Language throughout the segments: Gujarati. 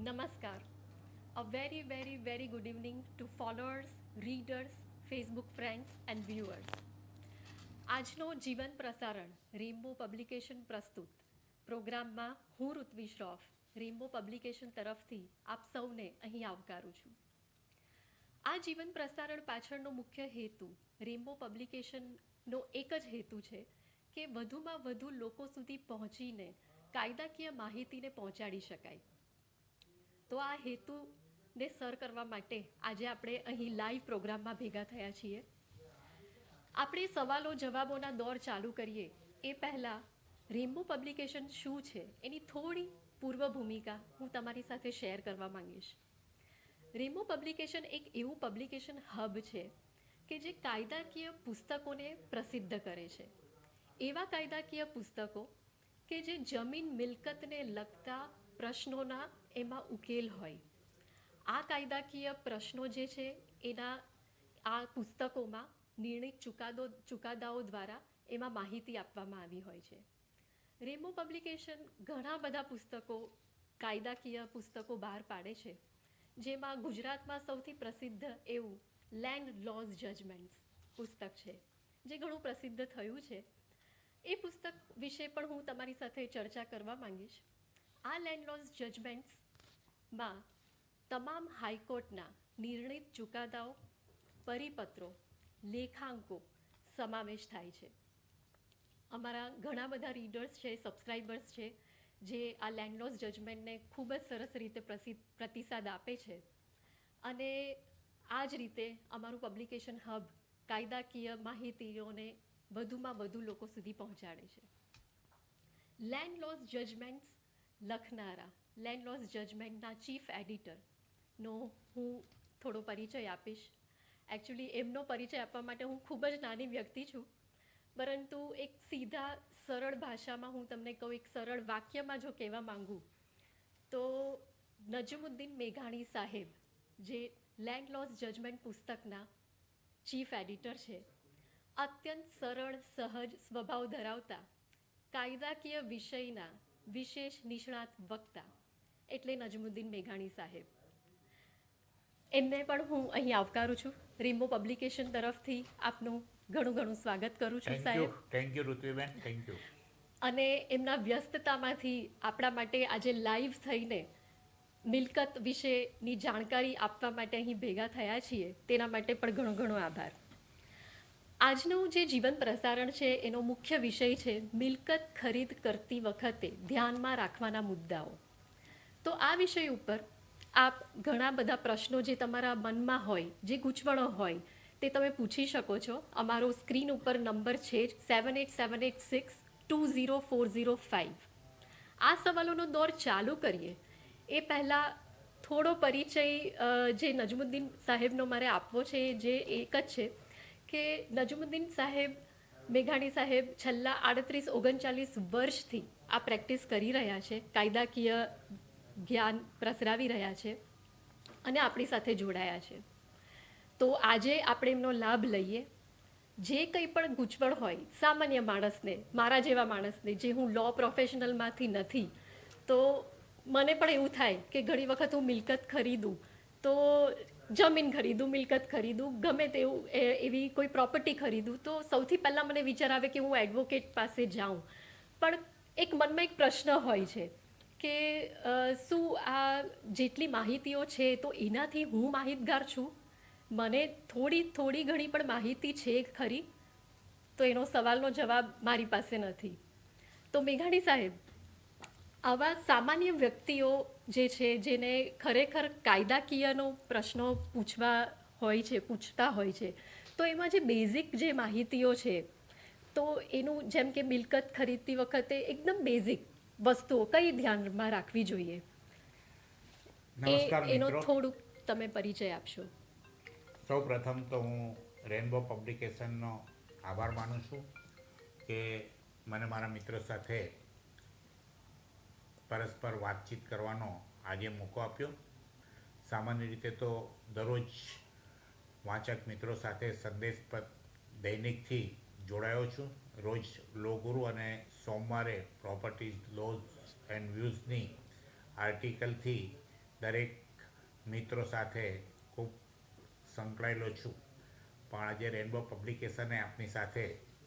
Namaskar. A very, very, very good evening to followers, readers, Facebook friends, and viewers. આજનો જીવન પ્રસારણ રેઇનબો પબ્લિકેશન પ્રસ્તુત પ્રોગ્રામમાં હું ઋત્વી શ્રોફ રેઇનબો પબ્લિકેશન તરફથી આપ સૌને અહીં આવકારું છું. આ જીવન પ્રસારણ પાછળનો મુખ્ય હેતુ રેઇનબો પબ્લિકેશનનો એક જ હેતુ છે કે વધુમાં વધુ લોકો સુધી પહોંચીને કાયદાકીય માહિતીને પહોંચાડી શકાય. તો આ હેતુને સર કરવા માટે આજે આપણે અહીં લાઈવ પ્રોગ્રામમાં ભેગા થયા છીએ. આપણે સવાલો જવાબોના દોર ચાલુ કરીએ એ પહેલાં રેઇનબો પબ્લિકેશન શું છે એની થોડી પૂર્વ ભૂમિકા હું તમારી સાથે શેર કરવા માંગીશ. રેઇનબો પબ્લિકેશન એક એવું પબ્લિકેશન હબ છે કે જે કાયદાકીય પુસ્તકોને પ્રસિદ્ધ કરે છે. એવા કાયદાકીય પુસ્તકો કે જે જમીન મિલકતને લગતા પ્રશ્નોના એમાં ઉકેલ હોય. આ કાયદાકીય પ્રશ્નો જે છે એના આ પુસ્તકોમાં નિર્ણિત ચુકાદાઓ દ્વારા એમાં માહિતી આપવામાં આવી હોય છે. રેઇનબો પબ્લિકેશન ઘણા બધા પુસ્તકો કાયદાકીય પુસ્તકો બહાર પાડે છે, જેમાં ગુજરાતમાં સૌથી પ્રસિદ્ધ એવું લેન્ડ લોઝ જજમેન્ટ્સ પુસ્તક છે, જે ઘણું પ્રસિદ્ધ થયું છે. એ પુસ્તક વિશે પણ હું તમારી સાથે ચર્ચા કરવા માંગીશ. આ લેન્ડ લોઝ જજમેન્ટ્સમાં તમામ હાઈકોર્ટના નિર્ણિત ચુકાદાઓ, પરિપત્રો, લેખાંકો સમાવેશ થાય છે. અમારા ઘણા બધા રીડર્સ છે, સબસ્ક્રાઈબર્સ છે, જે આ લેન્ડ લોઝ જજમેન્ટને ખૂબ જ સરસ રીતે પ્રતિસાદ આપે છે. અને આ જ રીતે અમારું પબ્લિકેશન હબ કાયદાકીય માહિતીઓને વધુમાં વધુ લોકો સુધી પહોંચાડે છે. લેન્ડ લોઝ જજમેન્ટ્સ લખનારા લેન્ડ લોઝ જજમેન્ટના ચીફ એડિટરનો હું થોડો પરિચય આપીશ. એકચ્યુઅલી એમનો પરિચય આપવા માટે હું ખૂબ જ નાની વ્યક્તિ છું, પરંતુ એક સીધા સરળ ભાષામાં હું તમને કહું, એક સરળ વાક્યમાં જો કહેવા માંગું તો નજમુદ્દીન મેઘાણી સાહેબ, જે લેન્ડ લોઝ જજમેન્ટ પુસ્તકના ચીફ એડિટર છે, અત્યંત સરળ સહજ સ્વભાવ ધરાવતા કાયદાકીય વિષયના વિશેષ નિષ્ણાત વક્તા એટલે નજમુદ્દીન મેઘાણી સાહેબ. એમને પણ હું અહીં આવકારું છું. રેઇનબો પબ્લિકેશન તરફથી આપનું ઘણું ઘણું સ્વાગત કરું છું સાહેબ. થેન્ક યુ ઋત્વીબેન, થેન્ક યુ. અને એમના વ્યસ્તતામાંથી આપણા માટે આજે લાઈવ થઈને મિલકત વિશેની જાણકારી આપવા માટે અહીં ભેગા થયા છીએ, તેના માટે પણ ઘણો ઘણો આભાર. આજનું જે જીવન પ્રસારણ છે એનો મુખ્ય વિષય છે મિલકત ખરીદ કરતી વખતે ધ્યાનમાં રાખવાના મુદ્દાઓ. તો આ વિષય ઉપર આપ ઘણા બધા પ્રશ્નો જે તમારા મનમાં હોય, જે ગૂંચવણો હોય, તે તમે પૂછી શકો છો. અમારો સ્ક્રીન ઉપર નંબર છે 7878620405. આ સવાલોનો દોર ચાલુ કરીએ એ પહેલાં થોડો પરિચય જે નજમુદ્દીન સાહેબનો મારે આપવો છે, જે એક જ છે કે નજમુદ્દીન સાહેબ મેઘાણી સાહેબ છેલ્લા 38-39 વર્ષથી આ પ્રેક્ટિસ કરી રહ્યા છે, કાયદાકીય જ્ઞાન પ્રસરાવી રહ્યા છે અને આપણી સાથે જોડાયા છે. તો આજે આપણે એમનો લાભ લઈએ. જે કંઈ પણ ગૂંચવણ હોય સામાન્ય માણસને, મારા જેવા માણસને, જે હું લો પ્રોફેશનલમાંથી નથી, તો મને પણ એવું થાય કે ઘણી વખત હું મિલકત ખરીદું તો જમીન ખરીદું, મિલકત ખરીદું, ગમે તેવું એવી કોઈ પ્રોપર્ટી ખરીદું તો સૌથી પહેલાં મને વિચાર આવે કે હું એડવોકેટ પાસે જાઉં. પણ એક મનમાં એક પ્રશ્ન હોય છે કે શું આ જેટલી માહિતીઓ છે તો એનાથી હું માહિતગાર છું? મને થોડી ઘણી પણ માહિતી છે ખરી? તો એનો સવાલનો જવાબ મારી પાસે નથી. તો મેઘાણી સાહેબ, આવા સામાન્ય વ્યક્તિઓ જે છે, જેને ખરેખર કાયદાકીયનો પ્રશ્નો પૂછતા હોય છે, તો એમાં જે બેઝિક જે માહિતીઓ છે, તો એનું જેમ કે મિલકત ખરીદતી વખતે એકદમ બેઝિક વસ્તુઓ કઈ ધ્યાનમાં રાખવી જોઈએ, નમસ્કાર એનો મિત્રો. થોડુંક તમે પરિચય આપશો. સૌ પ્રથમ તો હું રેઇનબો પબ્લિકેશનનો આભાર માનું છું કે મને મારા મિત્રો સાથે પરસ્પર વાતચીત કરવાનો આજે મોકો આપ્યો. સામાન્ય રીતે તો દરરોજ વાચક મિત્રો સાથે સંદેશ દૈનિકથી જોડાયો છું. રોજ લો ગુરુ અને સોમવારે પ્રોપર્ટી લોઝ એન્ડ વ્યૂઝની આર્ટિકલથી દરેક મિત્રો સાથે ખૂબ સંકળાયેલો છું, પણ આજે રેનબો પબ્લિકેશને આપની સાથે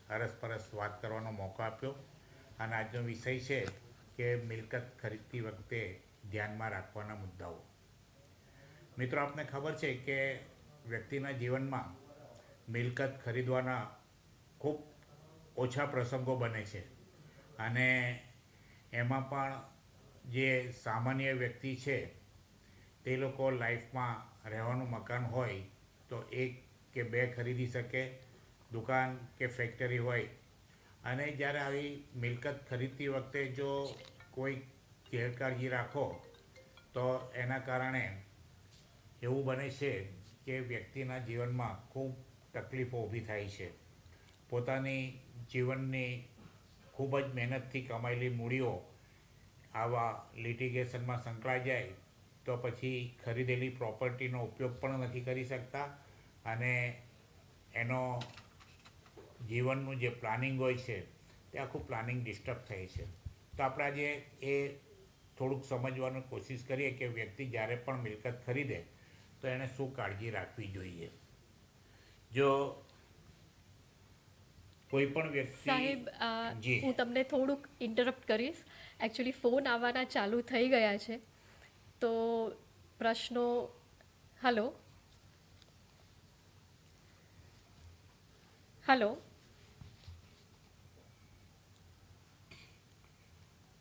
અરસપરસ વાત કરવાનો મોકો આપ્યો. અને આજનો વિષય છે કે મિલકત ખરીદતી વખતે ધ્યાનમાં રાખવાના મુદ્દાઓ. મિત્રો, આપને ખબર છે કે વ્યક્તિના જીવનમાં મિલકત ખરીદવાના ખૂબ ઓછા પ્રસંગો બને છે, અને એમાં પણ જે સામાન્ય વ્યક્તિ છે તે લોકો લાઈફમાં રહેવાનું મકાન હોય તો એક કે બે ખરીદી શકે, દુકાન કે ફેક્ટરી હોય. અને જ્યારે આવી મિલકત ખરીદતી વખતે જો કોઈ ગેરકાળજી રાખો તો એના કારણે એવું બને છે કે વ્યક્તિના જીવનમાં ખૂબ તકલીફો ઊભી થાય છે. પોતાની જીવનની ખૂબ જ મહેનતથી કમાયેલી મૂડીઓ આવા લિટિગેશનમાં સંકળાઈ જાય તો પછી ખરીદેલી પ્રોપર્ટીનો ઉપયોગ પણ નથી કરી શકતા, અને એનો જીવનનું જે પ્લાનિંગ હોય છે તે આખું પ્લાનિંગ ડિસ્ટર્બ થાય છે. તો આપણે આજે એ થોડુંક સમજવાની કોશિશ કરીએ કે વ્યક્તિ જ્યારે પણ મિલકત ખરીદે તો એણે શું કાળજી રાખવી જોઈએ. જો કોઈ પણ વ્યક્તિ સાહેબ, જી હું તમને થોડુંક ઇન્ટરપ્ટ કરીશ. એકચ્યુઅલી ફોન આવવાના ચાલુ થઈ ગયા છે, તો પ્રશ્નો. હલો હલો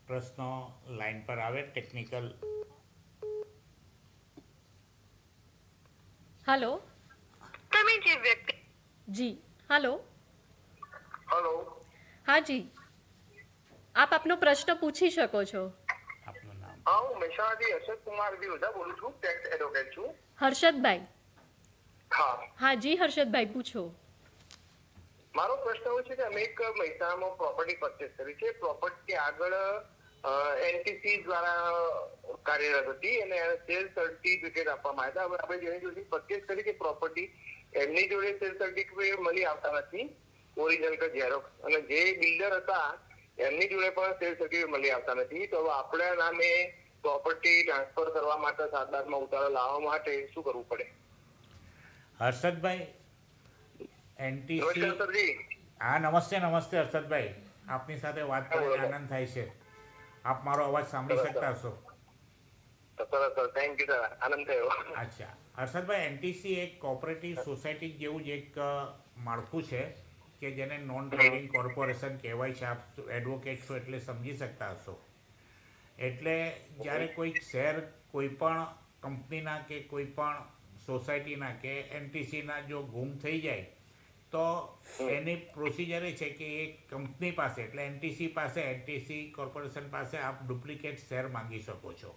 પ્રશ્નો લાઈન પર આવે, ટેકનિકલ. હલો તમે જે વ્યક્તિ જી હલો હલો હા જી, આપ આપનો પ્રશ્ન પૂછી શકો છો. આપનું નામ? હા, હું મહેસાણાથી અશોક કુમાર વિરોધા બોલું છું, ટેક્સ એડવોકેટ છું. હર્ષદભાઈ? હા, હા જી હર્ષદભાઈ, પૂછો. મારો પ્રશ્ન એવું છે કે અમે એક મહેસાણામાં પ્રોપર્ટી પરચેસ કરી છે. પ્રોપર્ટી આગળ એનટીસી દ્વારા કાર્યરત હતી અને સેલ સર્ટિફિકેટ આપવામાં આવ્યા હતા. હવે આપણે જેની જોડે પરચેસ કરી છે પ્રોપર્ટી, એમની જોડે સેલ સર્ટિફિકેટ મળી આવતા નથી, ઓરિજિનલ કે ઝેરોક્સ, અને જે બિલ્ડર હતા એમની જોડે પણ સેલ સર્ટિફિકેટ મળી આવતા નથી. તો હવે આપણા નામે પ્રોપર્ટી ટ્રાન્સફર કરવા માટે, 7 ઉતારો લાવવા માટે શું કરવું પડે? હર્ષદભાઈ, એનટીસી. નમસ્કાર સરજી. હા, નમસ્તે નમસ્તે હર્ષદભાઈ, આપની સાથે વાત કરીને આનંદ થાય છે. આપ મારો અવાજ સાંભળી શકતા હશો? સરસ, થેન્ક યુ સર, આનંદ થયો. અચ્છા હર્ષદભાઈ, એનટીસી એક કોઓપરેટિવ સોસાયટી જેવું જ એક માળખું છે કે જેને નોન ટ્રેડિંગ કોર્પોરેશન કહેવાય છે. આપ એડવોકેટ છો એટલે સમજી શકતા હશો. એટલે જ્યારે કોઈ શેર કોઈ પણ કંપનીના કે કોઈ પણ સોસાયટીના કે એનટીસીના જો ગુમ થઈ જાય તો એની પ્રોસિજર એ છે કે એ કંપની પાસે એટલે એનટીસી પાસે, એનટીસી કોર્પોરેશન પાસે આપ ડુપ્લિકેટ શેર માંગી શકો છો.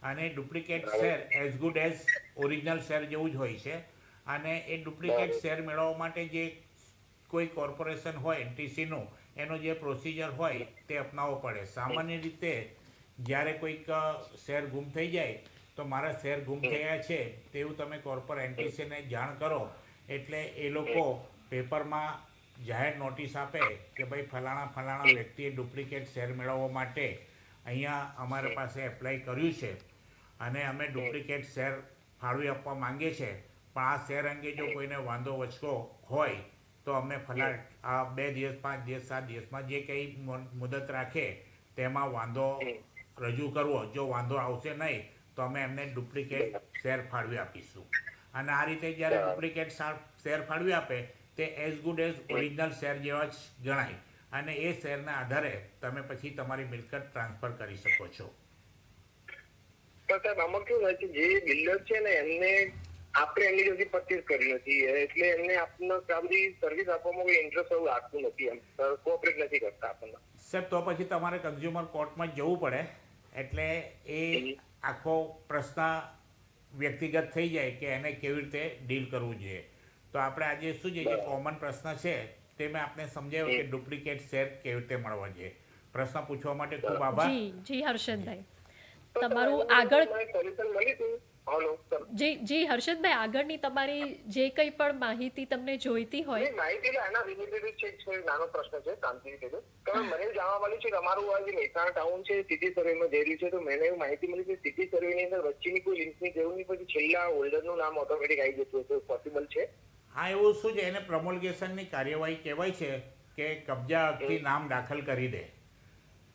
અને duplicate share as good as original share જેવું જ હોય છે. અને એ ડુપ્લિકેટ શેર મેળવવા માટે જે કોઈ કોર્પોરેશન હોય એનટીસીનું, એનો જે પ્રોસિજર હોય તે અપનાવવો પડે. સામાન્ય રીતે જ્યારે કોઈક શેર ગુમ થઈ જાય તો મારા શેર ગુમ થયા છે તેવું તમે એનટીસીને જાણ કરો એટલે એ લોકો પેપરમાં જાહેર નોટિસ આપે કે ભાઈ ફલાણા વ્યક્તિએ ડુપ્લિકેટ શેર મેળવવા માટે અહીંયા અમારા પાસે એપ્લાય કર્યું છે અને અમે ડુપ્લિકેટ શેર ફાળવી આપવા માંગીએ છીએ, પણ આ શેર અંગે જો કોઈને વાંધો વચકો હોય તો અમે આ 2 દિવસ, 5 દિવસ, 7 દિવસમાં જે કંઈ મુદત રાખે તેમાં વાંધો રજૂ કરવો. જો વાંધો આવશે નહીં તો અમે એમને ડુપ્લિકેટ શેર ફાળવી આપીશું. અને આ રીતે જ્યારે ડુપ્લિકેટ શેર ફાળવી આપે તે as good as original share જેવા જ ગણાય, અને એ શેરના આધારે તમે પછી તમારી મિલકત ટ્રાન્સફર કરી શકો છો. સાહેબ, આમાં કેવું થાય છે, જે બિલ્ડર છે ને એમને આપણે એમની જોડે પરચેસ કરી નથી, એટલે એમને આપણને બધી સર્વિસ આપવામાં કોઈ ઇન્ટરેસ્ટ એવું લાગતું નથી, એમ કોઓપરેટ નથી કરતા આપણને. સાહેબ, તો પછી તમારે કન્ઝ્યુમર કોર્ટમાં જવું પડે. એટલે એ આખો પ્રશ્ન વ્યક્તિગત થઈ જાય કે એને કેવી રીતે ડીલ કરવું જોઈએ. તો આપણે આજે શું છે, જે કોમન પ્રશ્ન છે તે મેં આપને સમજાવ્યો કે ડુપ્લિકેટ શેર કેવી રીતે મળવા જોઈએ. પ્રશ્ન પૂછવા માટે ખૂબ આભાર. જી જી હર્ષદભાઈ, તમારું આગળ. સોલ્યુશન મળી હતું. Hello sir. જી હર્ષદભાઈ, આગળની તમારી જે કંઈ પણ માહિતી તમને જોઈતી હોય. માહિતી એના રિલેટેડ છે, નાનો પ્રશ્ન છે, શાંતિ રીતે તો મને એવું જાણવા મળ્યું છે કે અમારું આ જે મહેસાણા ટાઉન છે સિટી સર્વેમાં જઈ રહ્યું છે, તો મને એવું માહિતી મળી કે સિટી સર્વેની અંદર વચ્ચેની કોઈ લિંકની જરૂર નહીં, પછી છેલ્લા હોલ્ડરનું નામ ઓટોમેટિક આવી જતું હશે, પોસિબલ છે? હા, એવું શું છે, એને પ્રમોલગેશનની કાર્યવાહી કહેવાય છે કે કબજા હકથી નામ દાખલ કરી દે.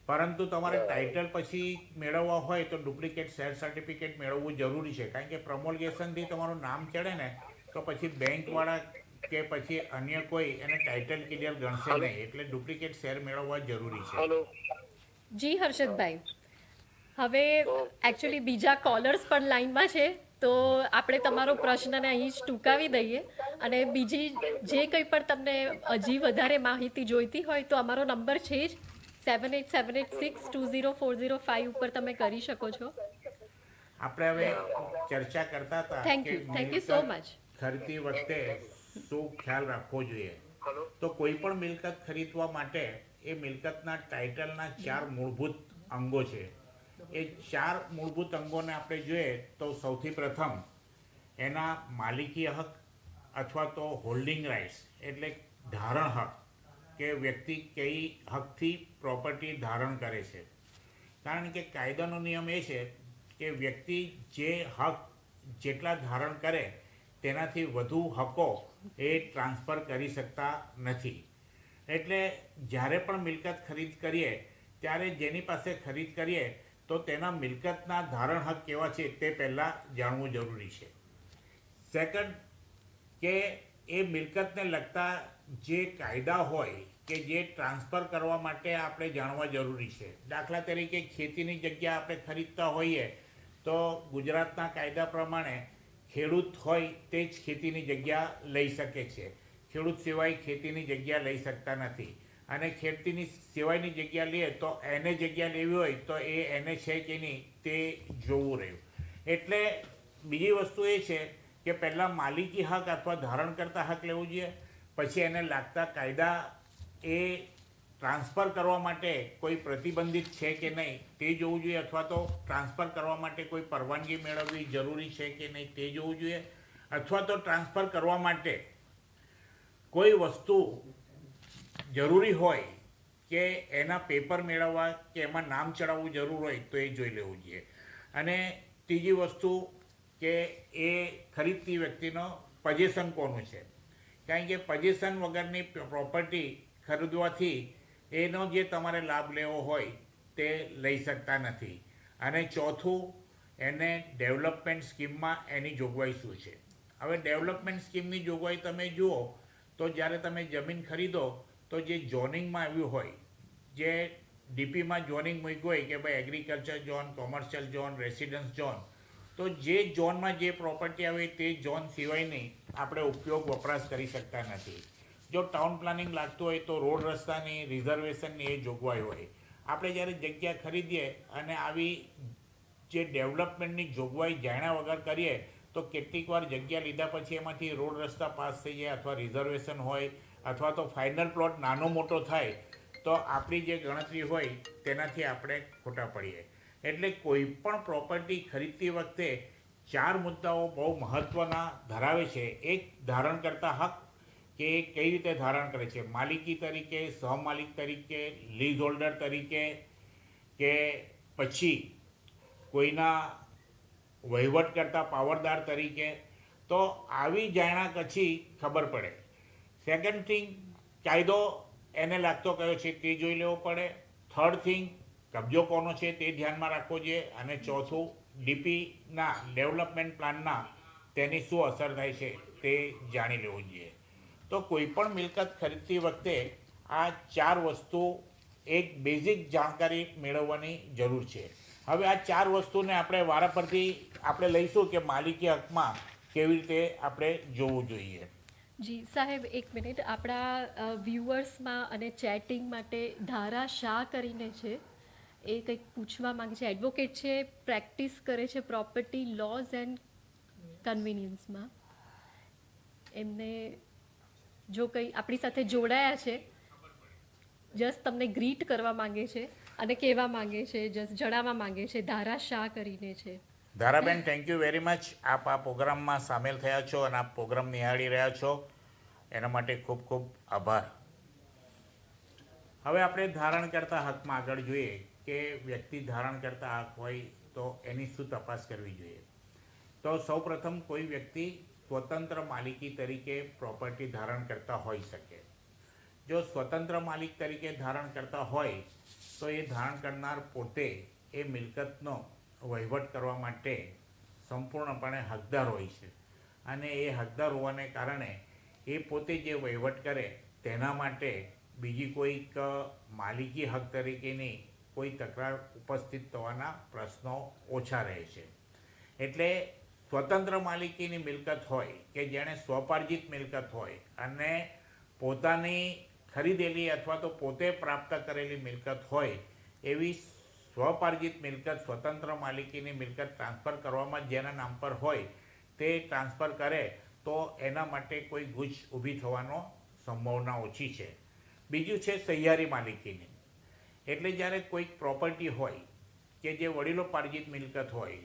પરંતુ તમારે ટાઇટલ પછી મેળવવા હોય તો ડુપ્લિકેટ શેર સર્ટિફિકેટ મેળવવું જરૂરી છે, કારણ કે પ્રમોલગેશનથી તમારું નામ ચડે ને તો પછી બેંકવાળા કે પછી અન્ય કોઈ એને ટાઇટલ ક્લિયર ગણશે નહીં, એટલે ડુપ્લિકેટ શેર મેળવવા જરૂરી છે. હલો. જી હર્ષદભાઈ, હવે એકચ્યુઅલી બીજા કોલર્સ પણ લાઈનમાં છે, તો આપણે તમારો પ્રશ્નને અહીં જ ટૂંકાવી દઈએ અને બીજી જે કંઈ પણ તમને હજી વધારે માહિતી જોઈતી હોય તો અમારો નંબર છે જ 7878620405 ઉપર તમે કરી શકો છો. આપણે હવે ચર્ચા કરતા હતા થેન્ક કે યુ સો મચ. ખરીદતી વખતે શું ખ્યાલ રાખવો જોઈએ. હલો. તો કોઈ પણ મિલકત ખરીદવા માટે એ મિલકતના ટાઇટલના 4 મૂળભૂત અંગો છે. એ 4 મૂળભૂત અંગોને આપણે જોઈએ તો સૌથી પ્રથમ એના માલિકી હક અથવા તો હોલ્ડિંગ રાઇટ્સ એટલે ધારણ હક, કે વ્યક્તિ કઈ હકથી પ્રોપર્ટી ધારણ કરે છે. કારણ કે કાયદાનો નિયમ એ છે કે વ્યક્તિ જે હક જેટલા ધારણ કરે તેનાથી વધુ હકો એ ટ્રાન્સફર કરી શકતા નથી. એટલે જ્યારે પણ મિલકત ખરીદ કરીએ ત્યારે જેની પાસે ખરીદ કરીએ તો તેના મિલકતના ધારણ હક કેવા છે તે પહેલાં જાણવું જરૂરી છે. સેકન્ડ, કે એ મિલકતને લગતા જે કાયદા હોય કે જે ટ્રાન્સફર કરવા માટે આપણે જાણવા જરૂરી છે. દાખલા તરીકે ખેતીની જગ્યા આપણે ખરીદતા હોઈએ તો ગુજરાતના કાયદા પ્રમાણે ખેડૂત હોય તે જ ખેતીની જગ્યા લઈ શકે છે. ખેડૂત સિવાય ખેતીની જગ્યા લઈ શકતા નથી. અને ખેતીની સિવાયની જગ્યા લઈએ તો એને જગ્યા લેવી હોય તો એને છે કે નહીં તે જોવું રહ્યું. એટલે બીજી વસ્તુ એ છે કે પહેલાં માલિકી હક અથવા ધારણ કરતા હક લેવું જોઈએ, પછી એને લાગતા કાયદા એ ટ્રાન્સફર કરવા માટે કોઈ પ્રતિબંધિત છે કે નહીં તે જોવું જોઈએ, અથવા તો ટ્રાન્સફર કરવા માટે કોઈ પરવાનગી મેળવવી જરૂરી છે કે નહીં તે જોવું જોઈએ, અથવા તો ટ્રાન્સફર કરવા માટે કોઈ વસ્તુ જરૂરી હોય કે એના પેપર મેળવવા કે એમાં નામ ચડાવવું જરૂર હોય તો એ જોઈ લેવું જોઈએ. અને ત્રીજી વસ્તુ કે એ ખરીદતી વ્યક્તિનો પજેશન કોનું છે, કારણ કે પજેશન વગરની પ્રોપર્ટી ખરીદવાથી એનો જે તમારે લાભ લેવો હોય તે લઈ શકતા નથી. અને ચોથું, એને ડેવલપમેન્ટ સ્કીમમાં એની જોગવાઈ શું છે. હવે ડેવલપમેન્ટ સ્કીમની જોગવાઈ તમે જુઓ તો જ્યારે તમે જમીન ખરીદો તો જે ઝોનિંગમાં આવ્યું હોય, જે ડીપીમાં ઝોનિંગ મૂક્યું હોય કે ભાઈ agriculture zone, commercial zone, residence zone, તો જે ઝોનમાં જે પ્રોપર્ટી આવે તે ઝોન સિવાયની આપણે ઉપયોગ વપરાશ કરી શકતા નથી. જો ટાઉન પ્લાનિંગ લાગતું હોય તો રોડ રસ્તાની, રિઝર્વેશનની એ જોગવાઈ હોય. આપણે જ્યારે જગ્યા ખરીદીએ અને આવી જે ડેવલપમેન્ટની જોગવાઈ જાણ્યા વગર કરીએ તો કેટલીક વાર જગ્યા લીધા પછી એમાંથી રોડ રસ્તા પાસ થઈ જાય, અથવા રિઝર્વેશન હોય, અથવા તો ફાઇનલ પ્લોટ નાનો મોટો થાય તો આપણી જે ગણતરી હોય તેનાથી આપણે ખોટા પડીએ. એટલે કોઈ પણ પ્રોપર્ટી ખરીદતી વખતે 4 મુદ્દાઓ બહુ મહત્ત્વના ધરાવે છે. એક, ધારણ કરતા હક, કે એ કઈ રીતે ધારણ કરે છે, માલિકી તરીકે, સહમાલિક તરીકે, લીઝ હોલ્ડર તરીકે, કે પછી કોઈના વહીવટ કરતા પાવરદાર તરીકે. તો આવી જાણ્યા પછી ખબર પડે. સેકન્ડ થિંગ, કાયદો એને લાગતો કયો છે તે જોઈ લેવો પડે. થર્ડ થિંગ, કબજો કોનો છે તે ધ્યાનમાં રાખવો જોઈએ. અને ચોથું, ડીપીના ડેવલપમેન્ટ પ્લાનના તેની શું અસર થાય છે તે જાણી લેવું જોઈએ. તો કોઈ પણ મિલકત ખરીદતી વખતે આ 4 વસ્તુ એક બેઝિક જાણકારી મેળવવાની જરૂર છે. હવે આ 4 વસ્તુને આપણે વારાફરતી આપણે લઈશું કે માલિકી હકમાં કેવી રીતે આપણે જોવું જોઈએ. જી સાહેબ, એક મિનિટ. આપણા વ્યુઅર્સમાં અને ચેટિંગ માટે ધારા શાહ કરીને છે, એ કંઈક પૂછવા માંગે છે. એડવોકેટ છે, પ્રેક્ટિસ કરે છે પ્રોપર્ટી લોઝ એન્ડ કન્વિનિયન્સમાં. એમને જો કંઈ આપણી સાથે જોડાયા છે, જસ્ટ તમને ગ્રીટ કરવા માંગે છે અને કહેવા માંગે છે, જસ્ટ જણાવવા માંગે છે. ધારા શાહ કરીને છે. Dharaben, thank you very much. આપ આ પ્રોગ્રામમાં સામેલ થયા છો અને આ પ્રોગ્રામ નિહાળી રહ્યા છો એના માટે ખૂબ ખૂબ આભાર. હવે આપણે ધારણ કરતા હકમાં આગળ જોઈએ કે વ્યક્તિ ધારણ કરતા હક હોય તો એની શું તપાસ કરવી જોઈએ. તો સૌપ્રથમ કોઈ વ્યક્તિ સ્વતંત્ર માલિકી તરીકે પ્રોપર્ટી ધારણ કરતા હોઈ શકે. જો સ્વતંત્ર માલિક તરીકે ધારણ કરતા હોય તો એ ધારણ કરનાર પોતે એ મિલકતનો વહીવટ કરવા માટે સંપૂર્ણપણે હકદાર હોય છે અને એ હકદાર હોવાને કારણે એ પોતે જે વહીવટ કરે તેના માટે બીજી કોઈક માલિકી હક તરીકેની કોઈ તકરાર ઉપસ્થિત થવાના પ્રશ્નો ઓછા રહે છે. એટલે સ્વતંત્ર માલિકીની મિલકત હોય કે જેણે સ્વપાર્જિત મિલકત હોય અને પોતાની ખરીદેલી અથવા તો પોતે પ્રાપ્ત કરેલી મિલકત હોય એવી સ્વપાર્જિત મિલકત સ્વતંત્ર માલિકીની મિલકત ટ્રાન્સફર કરવામાં જેના નામ પર હોય તે ટ્રાન્સફર કરે તો એના માટે કોઈ ગુજ ઊભી થવાનો સંભાવના ઓછી છે. બીજું છે સહિયારી માલિકીની. એટલે જ્યારે કોઈક પ્રોપર્ટી હોય કે જે વડીલોપાર્જિત મિલકત હોય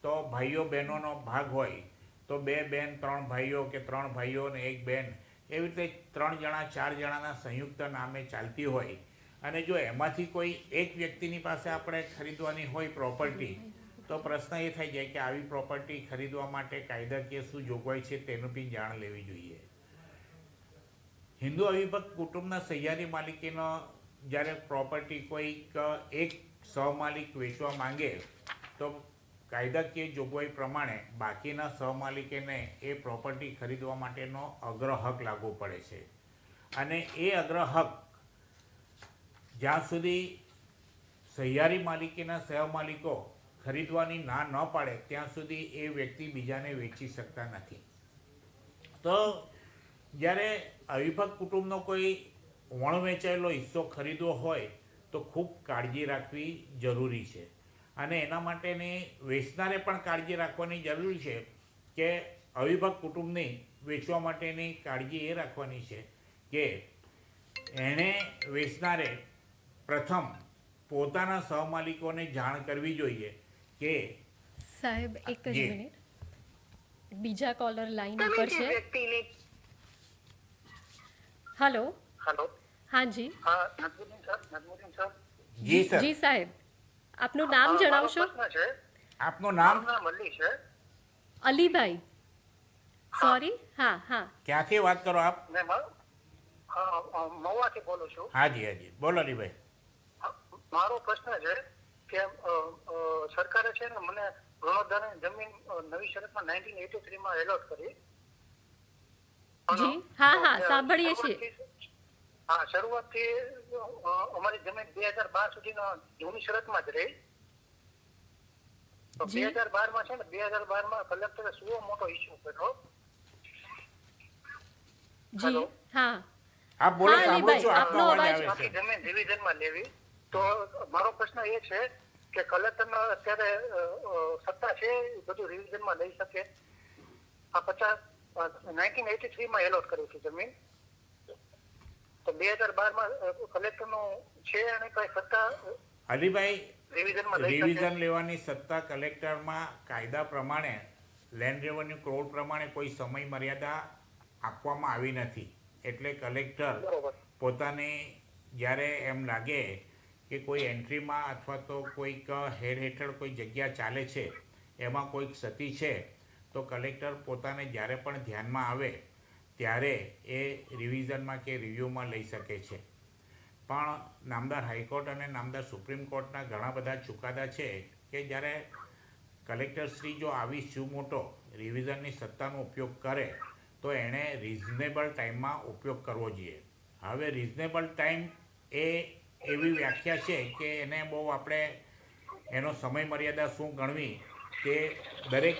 તો ભાઈઓ બહેનોનો ભાગ હોય તો 2 બેન 3 ભાઈઓ કે 3 ભાઈઓ અને 1 બેન એવી રીતે 3 જણા 4 જણાના સંયુક્ત નામે ચાલતી હોય અને જો એમાંથી કોઈ એક વ્યક્તિની પાસે આપણે ખરીદવાની હોય પ્રોપર્ટી તો પ્રશ્ન એ થઈ જાય કે આવી પ્રોપર્ટી ખરીદવા માટે કાયદાકીય શું જોગવાઈ છે તેનું બી જાણ લેવી જોઈએ. હિન્દુ અવિભક્ત કુટુંબના સહિયારી માલિકીનો જ્યારે પ્રોપર્ટી કોઈક એક સહમાલિક વેચવા માંગે તો કાયદાકીય જોગવાઈ પ્રમાણે બાકીના સહમાલિકોને એ પ્રોપર્ટી ખરીદવા માટેનો અગ્ર હક લાગુ પડે છે અને એ અગ્ર હક જ્યાં સુધી સહિયારી માલિકીના સહમાલિકો ખરીદવાની ના ન પાડે ત્યાં સુધી એ વ્યક્તિ બીજાને વેચી શકતા નથી. તો જ્યારે અવિભક્ત કુટુંબનો કોઈ વણવેચાયેલો હિસ્સો ખરીદવો હોય તો ખૂબ કાળજી રાખવી જરૂરી છે અને એના માટેની વેચનારે પણ કાળજી રાખવાની જરૂરી છે કે અવિભક્ત કુટુંબની વેચવા માટેની કાળજી એ રાખવાની છે કે એણે વેચનારે પ્રથમ પોતાના સહમાલિકોને જાણ કરવી જોઈએ કે સાહેબ એક જ મિનિટ, બીજા કોલર લાઈન ઉપર છે. હેલો. હેલો. હા જી. હા, નજમુદ્દીન સર. જી સર. જી સાહેબ, આપનું નામ જણાવશો? આપનું નામ? અલી છે. અલીભાઈ. સોરી. હા હા. ક્યાંથી વાત કરો આપ? મહુવાથી બોલું છું. હાજી હાજી, બોલો અલીભાઈ. મારો પ્રશ્ન છે કે સરકારે છે ને મને ઋણોદ્ધારની જમીન નવી શરતમાં 1983 માં એલોટ કરી. જી હા હા, સાંભળીએ છીએ. હા, શરૂઆતથી અમારી જમીન 2012 સુધીનો જૂની શરતમાં જ રહી. તો 2012 માં છે ને 2012 માં કલેક્ટરે સુઓ મોટો ઇસ્યુ કર્યો. જી હા. આપ બોલો, સાંભળું છું, આપનો આપનો અવાજ અવાજ. આવે છે. જમીન રિવિઝનમાં લેવી. તો મારો પ્રશ્ન એ છે કે કલેક્ટરનો અત્યારે સત્તા છે બધું રિવિઝનમાં લઈ શકે? આ 1983 માં એલોટ કરી હતી જમીન, તો 2012 માં કલેક્ટરનું છે અને કઈ સત્તા અલીભાઈ, રિવિઝનમાં લઈ શકે? રિવિઝન લેવાની સત્તા કલેક્ટરમાં કાયદા પ્રમાણે લેન્ડ રેવન્યુ કોડ પ્રમાણે કોઈ સમય મર્યાદા આપવામાં આવી નથી. એટલે કલેક્ટર પોતાને જ્યારે એમ લાગે કે કોઈ એન્ટ્રીમાં અથવા તો કોઈક હેડ હેઠળ કોઈ જગ્યા ચાલે છે એમાં કોઈક ક્ષતિ છે તો કલેક્ટર પોતાને જ્યારે પણ ધ્યાનમાં આવે ત્યારે એ રિવિઝનમાં કે રિવ્યૂમાં લઈ શકે છે. પણ નામદાર હાઈકોર્ટ અને નામદાર સુપ્રીમ કોર્ટના ઘણા બધા ચુકાદા છે કે જ્યારે કલેક્ટરશ્રી જો આવી શું મોટો રિવિઝનની સત્તાનો ઉપયોગ કરે તો એણે રિઝનેબલ ટાઈમમાં ઉપયોગ કરવો જોઈએ. હવે રિઝનેબલ ટાઈમ એ એવી વ્યાખ્યા છે કે એને બહુ આપણે એનો સમય મર્યાદા શું ગણવી તે દરેક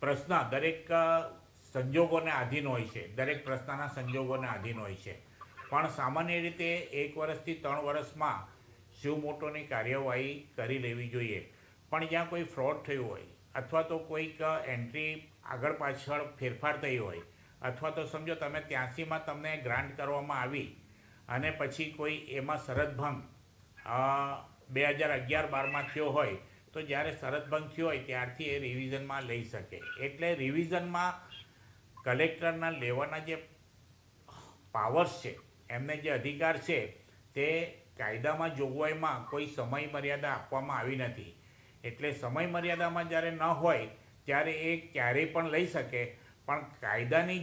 પ્રશ્ન દરેક સંજોગોને આધીન હોય છે, દરેક પ્રશ્નના સંજોગોને આધીન હોય છે. પણ સામાન્ય રીતે 1 વર્ષથી 3 વર્ષમાં શું મોટોની કાર્યવાહી કરી લેવી જોઈએ. પણ જ્યાં કોઈ ફ્રોડ થયું હોય અથવા તો કોઈક એન્ટ્રી આગળ પાછળ ફેરફાર થઈ હોય અથવા તો સમજો તમે 83માં તમને ગ્રાન્ટ કરવામાં આવી અને પછી કોઈ એમાં શરત ભંગ 2011-12માં થયો હોય તો જ્યારે શરત ભંગ થયો હોય ત્યારથી એ રિવિઝનમાં લઈ શકે. એટલે રિવિઝનમાં કલેક્ટરના લેવાના જે પાવર્સ છે એમને જે અધિકાર છે તે કાયદામાં જોગવાઈમાં કોઈ સમય મર્યાદા આપવામાં આવી નથી. એટલે સમય મર્યાદામાં જ્યારે ન હોય ત્યારે એ ક્યારેય પણ લઈ શકે. પણ કાયદાની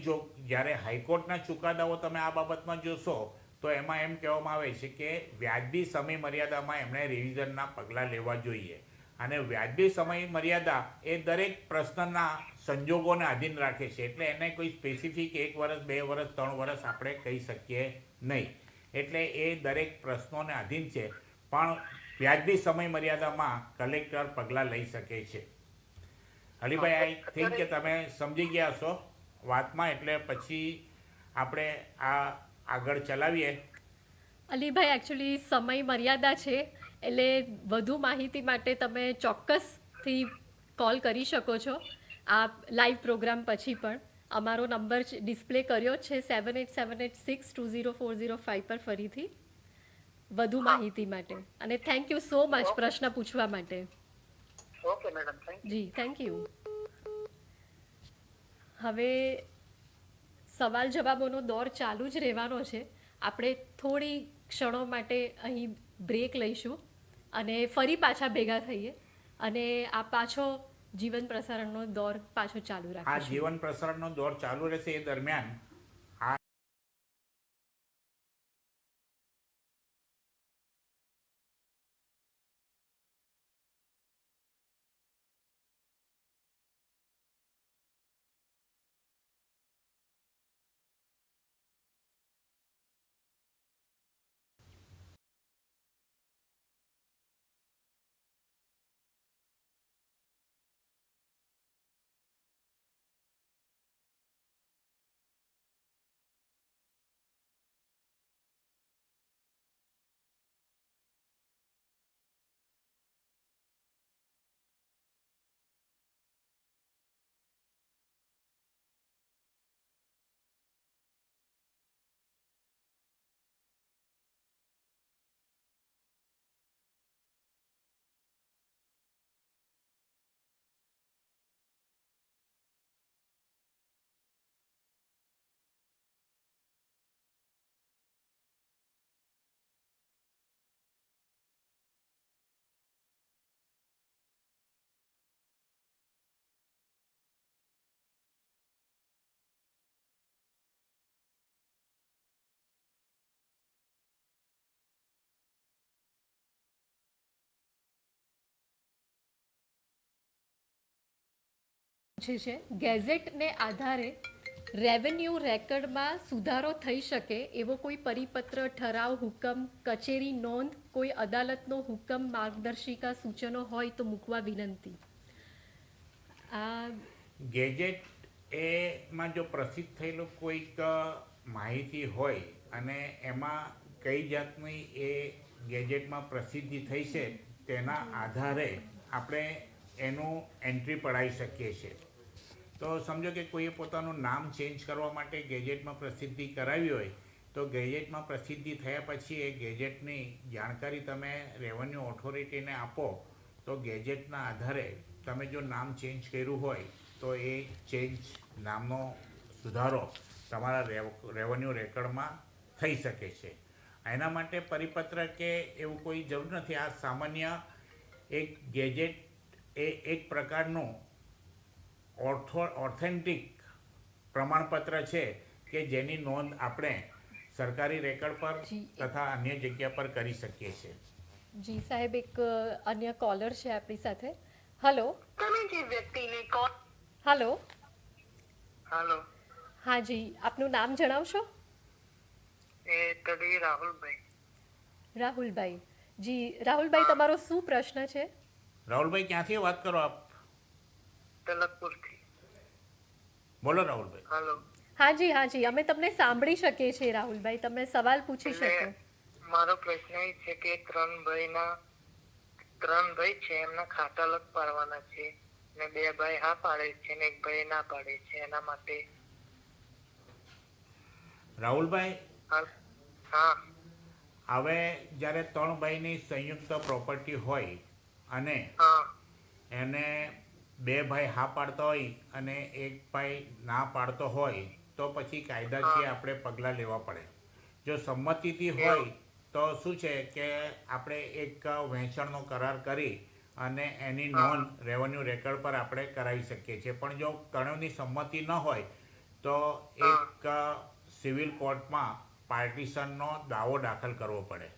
જ્યારે હાઈકોર્ટના ચુકાદાઓ તમે આ બાબતમાં જોશો તો એમાં એમ કહેવામાં આવે છે કે વ્યાજબી સમય મર્યાદામાં એમણે રિવિઝનના પગલાં લેવા જોઈએ. અને વ્યાજબી સમય મર્યાદા એ દરેક પ્રશ્નના સંજોગોને આધીન રાખે છે. એટલે એને કોઈ સ્પેસિફિક 1 વર્ષ 2 વર્ષ 3 વર્ષ આપણે કહી શકીએ નહીં. એટલે એ દરેક પ્રશ્નોને આધીન છે. પણ વ્યાજબી સમય મર્યાદામાં કલેક્ટર પગલાં લઈ શકે છે. અલીભાઈ, આઈ થિંક કે તમે સમજી ગયા છો વાતમાં, એટલે પછી આપણે આ આગળ ચલાવીએ. અલીભાઈ, એકચ્યુઅલી સમય મર્યાદા છે એટલે વધુ માહિતી માટે તમે ચોક્કસથી કોલ કરી શકો છો આ લાઈવ પ્રોગ્રામ પછી પણ. અમારો નંબર ડિસ્પ્લે કર્યો છે 7878620405 પર ફરીથી વધુ માહિતી માટે. અને થેન્ક યુ સો મચ પ્રશ્ન પૂછવા માટે. Okay madam, thank you. જી, થેન્ક યુ. હવે સવાલ જવાબોનો દોર ચાલુ જ રહેવાનો છે. આપણે થોડી ક્ષણો માટે અહીં બ્રેક લઈશું અને ફરી પાછા ભેગા થઈએ અને આ પાછો જીવન પ્રસારણનો દોર પાછો ચાલુ આ રાખીશું. જીવન પ્રસારણનો દોર ચાલુ રહેશે. એ દરમિયાન આ છે ગેઝેટને આધારે રેવન્યુ રેકર્ડમાં સુધારો થઈ શકે એવો કોઈ પરિપત્ર, ઠરાવ, હુકમ, કચેરી નોંધ, કોઈ અદાલતનો હુકમ, માર્ગદર્શિકા, સૂચનો હોય તો મૂકવા વિનંતી. આ ગેજેટ એમાં જો પ્રસિદ્ધ થયેલું કોઈક માહિતી હોય અને એમાં કઈ જાતની એ ગેજેટમાં પ્રસિદ્ધિ થઈ છે તેના આધારે આપણે એનું એન્ટ્રી પડાવી શકીએ છીએ. તો સમજો કે કોઈએ પોતાનું નામ ચેન્જ કરવા માટે ગેજેટમાં પ્રસિદ્ધિ કરાવી હોય તો ગેજેટમાં પ્રસિદ્ધિ થયા પછી એ ગેજેટની જાણકારી તમે રેવન્યુ ઓથોરિટીને આપો તો ગેજેટના આધારે તમે જો નામ ચેન્જ કર્યું હોય તો એ ચેન્જ નામનો સુધારો તમારા રેવન્યુ રેકર્ડમાં થઈ શકે છે. એના માટે પરિપત્ર કે એવું કોઈ જરૂર નથી. આ સામાન્ય એક ગેજેટ એ એક પ્રકારનું ઓથેન્ટિક પ્રમાણપત્ર છે કે જેની નોંધ આપણે સરકારી રેકર્ડ પર તથા અન્ય જગ્યા પર કરી શકીએ છીએ. જી સાહેબ, એક અન્ય કોલર છે આપણી સાથે. હલો. તમે જે વ્યક્તિને કોલ હલો. હેલો. હા જી, આપનું નામ જણાવશો? એ તડવી રાહુલભાઈ. રાહુલભાઈ. જી રાહુલભાઈ, તમારો શું પ્રશ્ન છે? રાહુલભાઈ, ક્યાંથી વાત કરો આપ? તલકપુરથી. બોલો રાહુલભાઈ. હેલો. હા જી, અમે તમને સાંભળી શકીએ છીએ રાહુલભાઈ, તમે સવાલ પૂછી શકો. મારો પ્રશ્ન એ છે કે ત્રણ ભાઈ છે, એમના ખાતા અલગ પાડવાના છે ને 2 ભાઈ હા પાડે છે ને 1 ભાઈ ના પાડે છે. એના માટે રાહુલભાઈ, હા, હવે જ્યારે 3 ભાઈની સંયુક્ત પ્રોપર્ટી હોય અને હા, એને 2 ભાઈ હા પાડતા હોય અને 1 ભાઈ ના પાડતો હોય તો પછી કાયદાકીય આપણે પગલાં લેવા પડે. જો સંમતિથી હોય તો શું છે કે આપણે એક વહેંચણનો કરાર કરી અને એની નોંધ રેવન્યુ રેકર્ડ પર આપણે કરાવી શકીએ છીએ. પણ જો ત્રણેયની સંમતિ ન હોય તો એક સિવિલ કોર્ટમાં પાર્ટીશનનો દાવો દાખલ કરવો પડે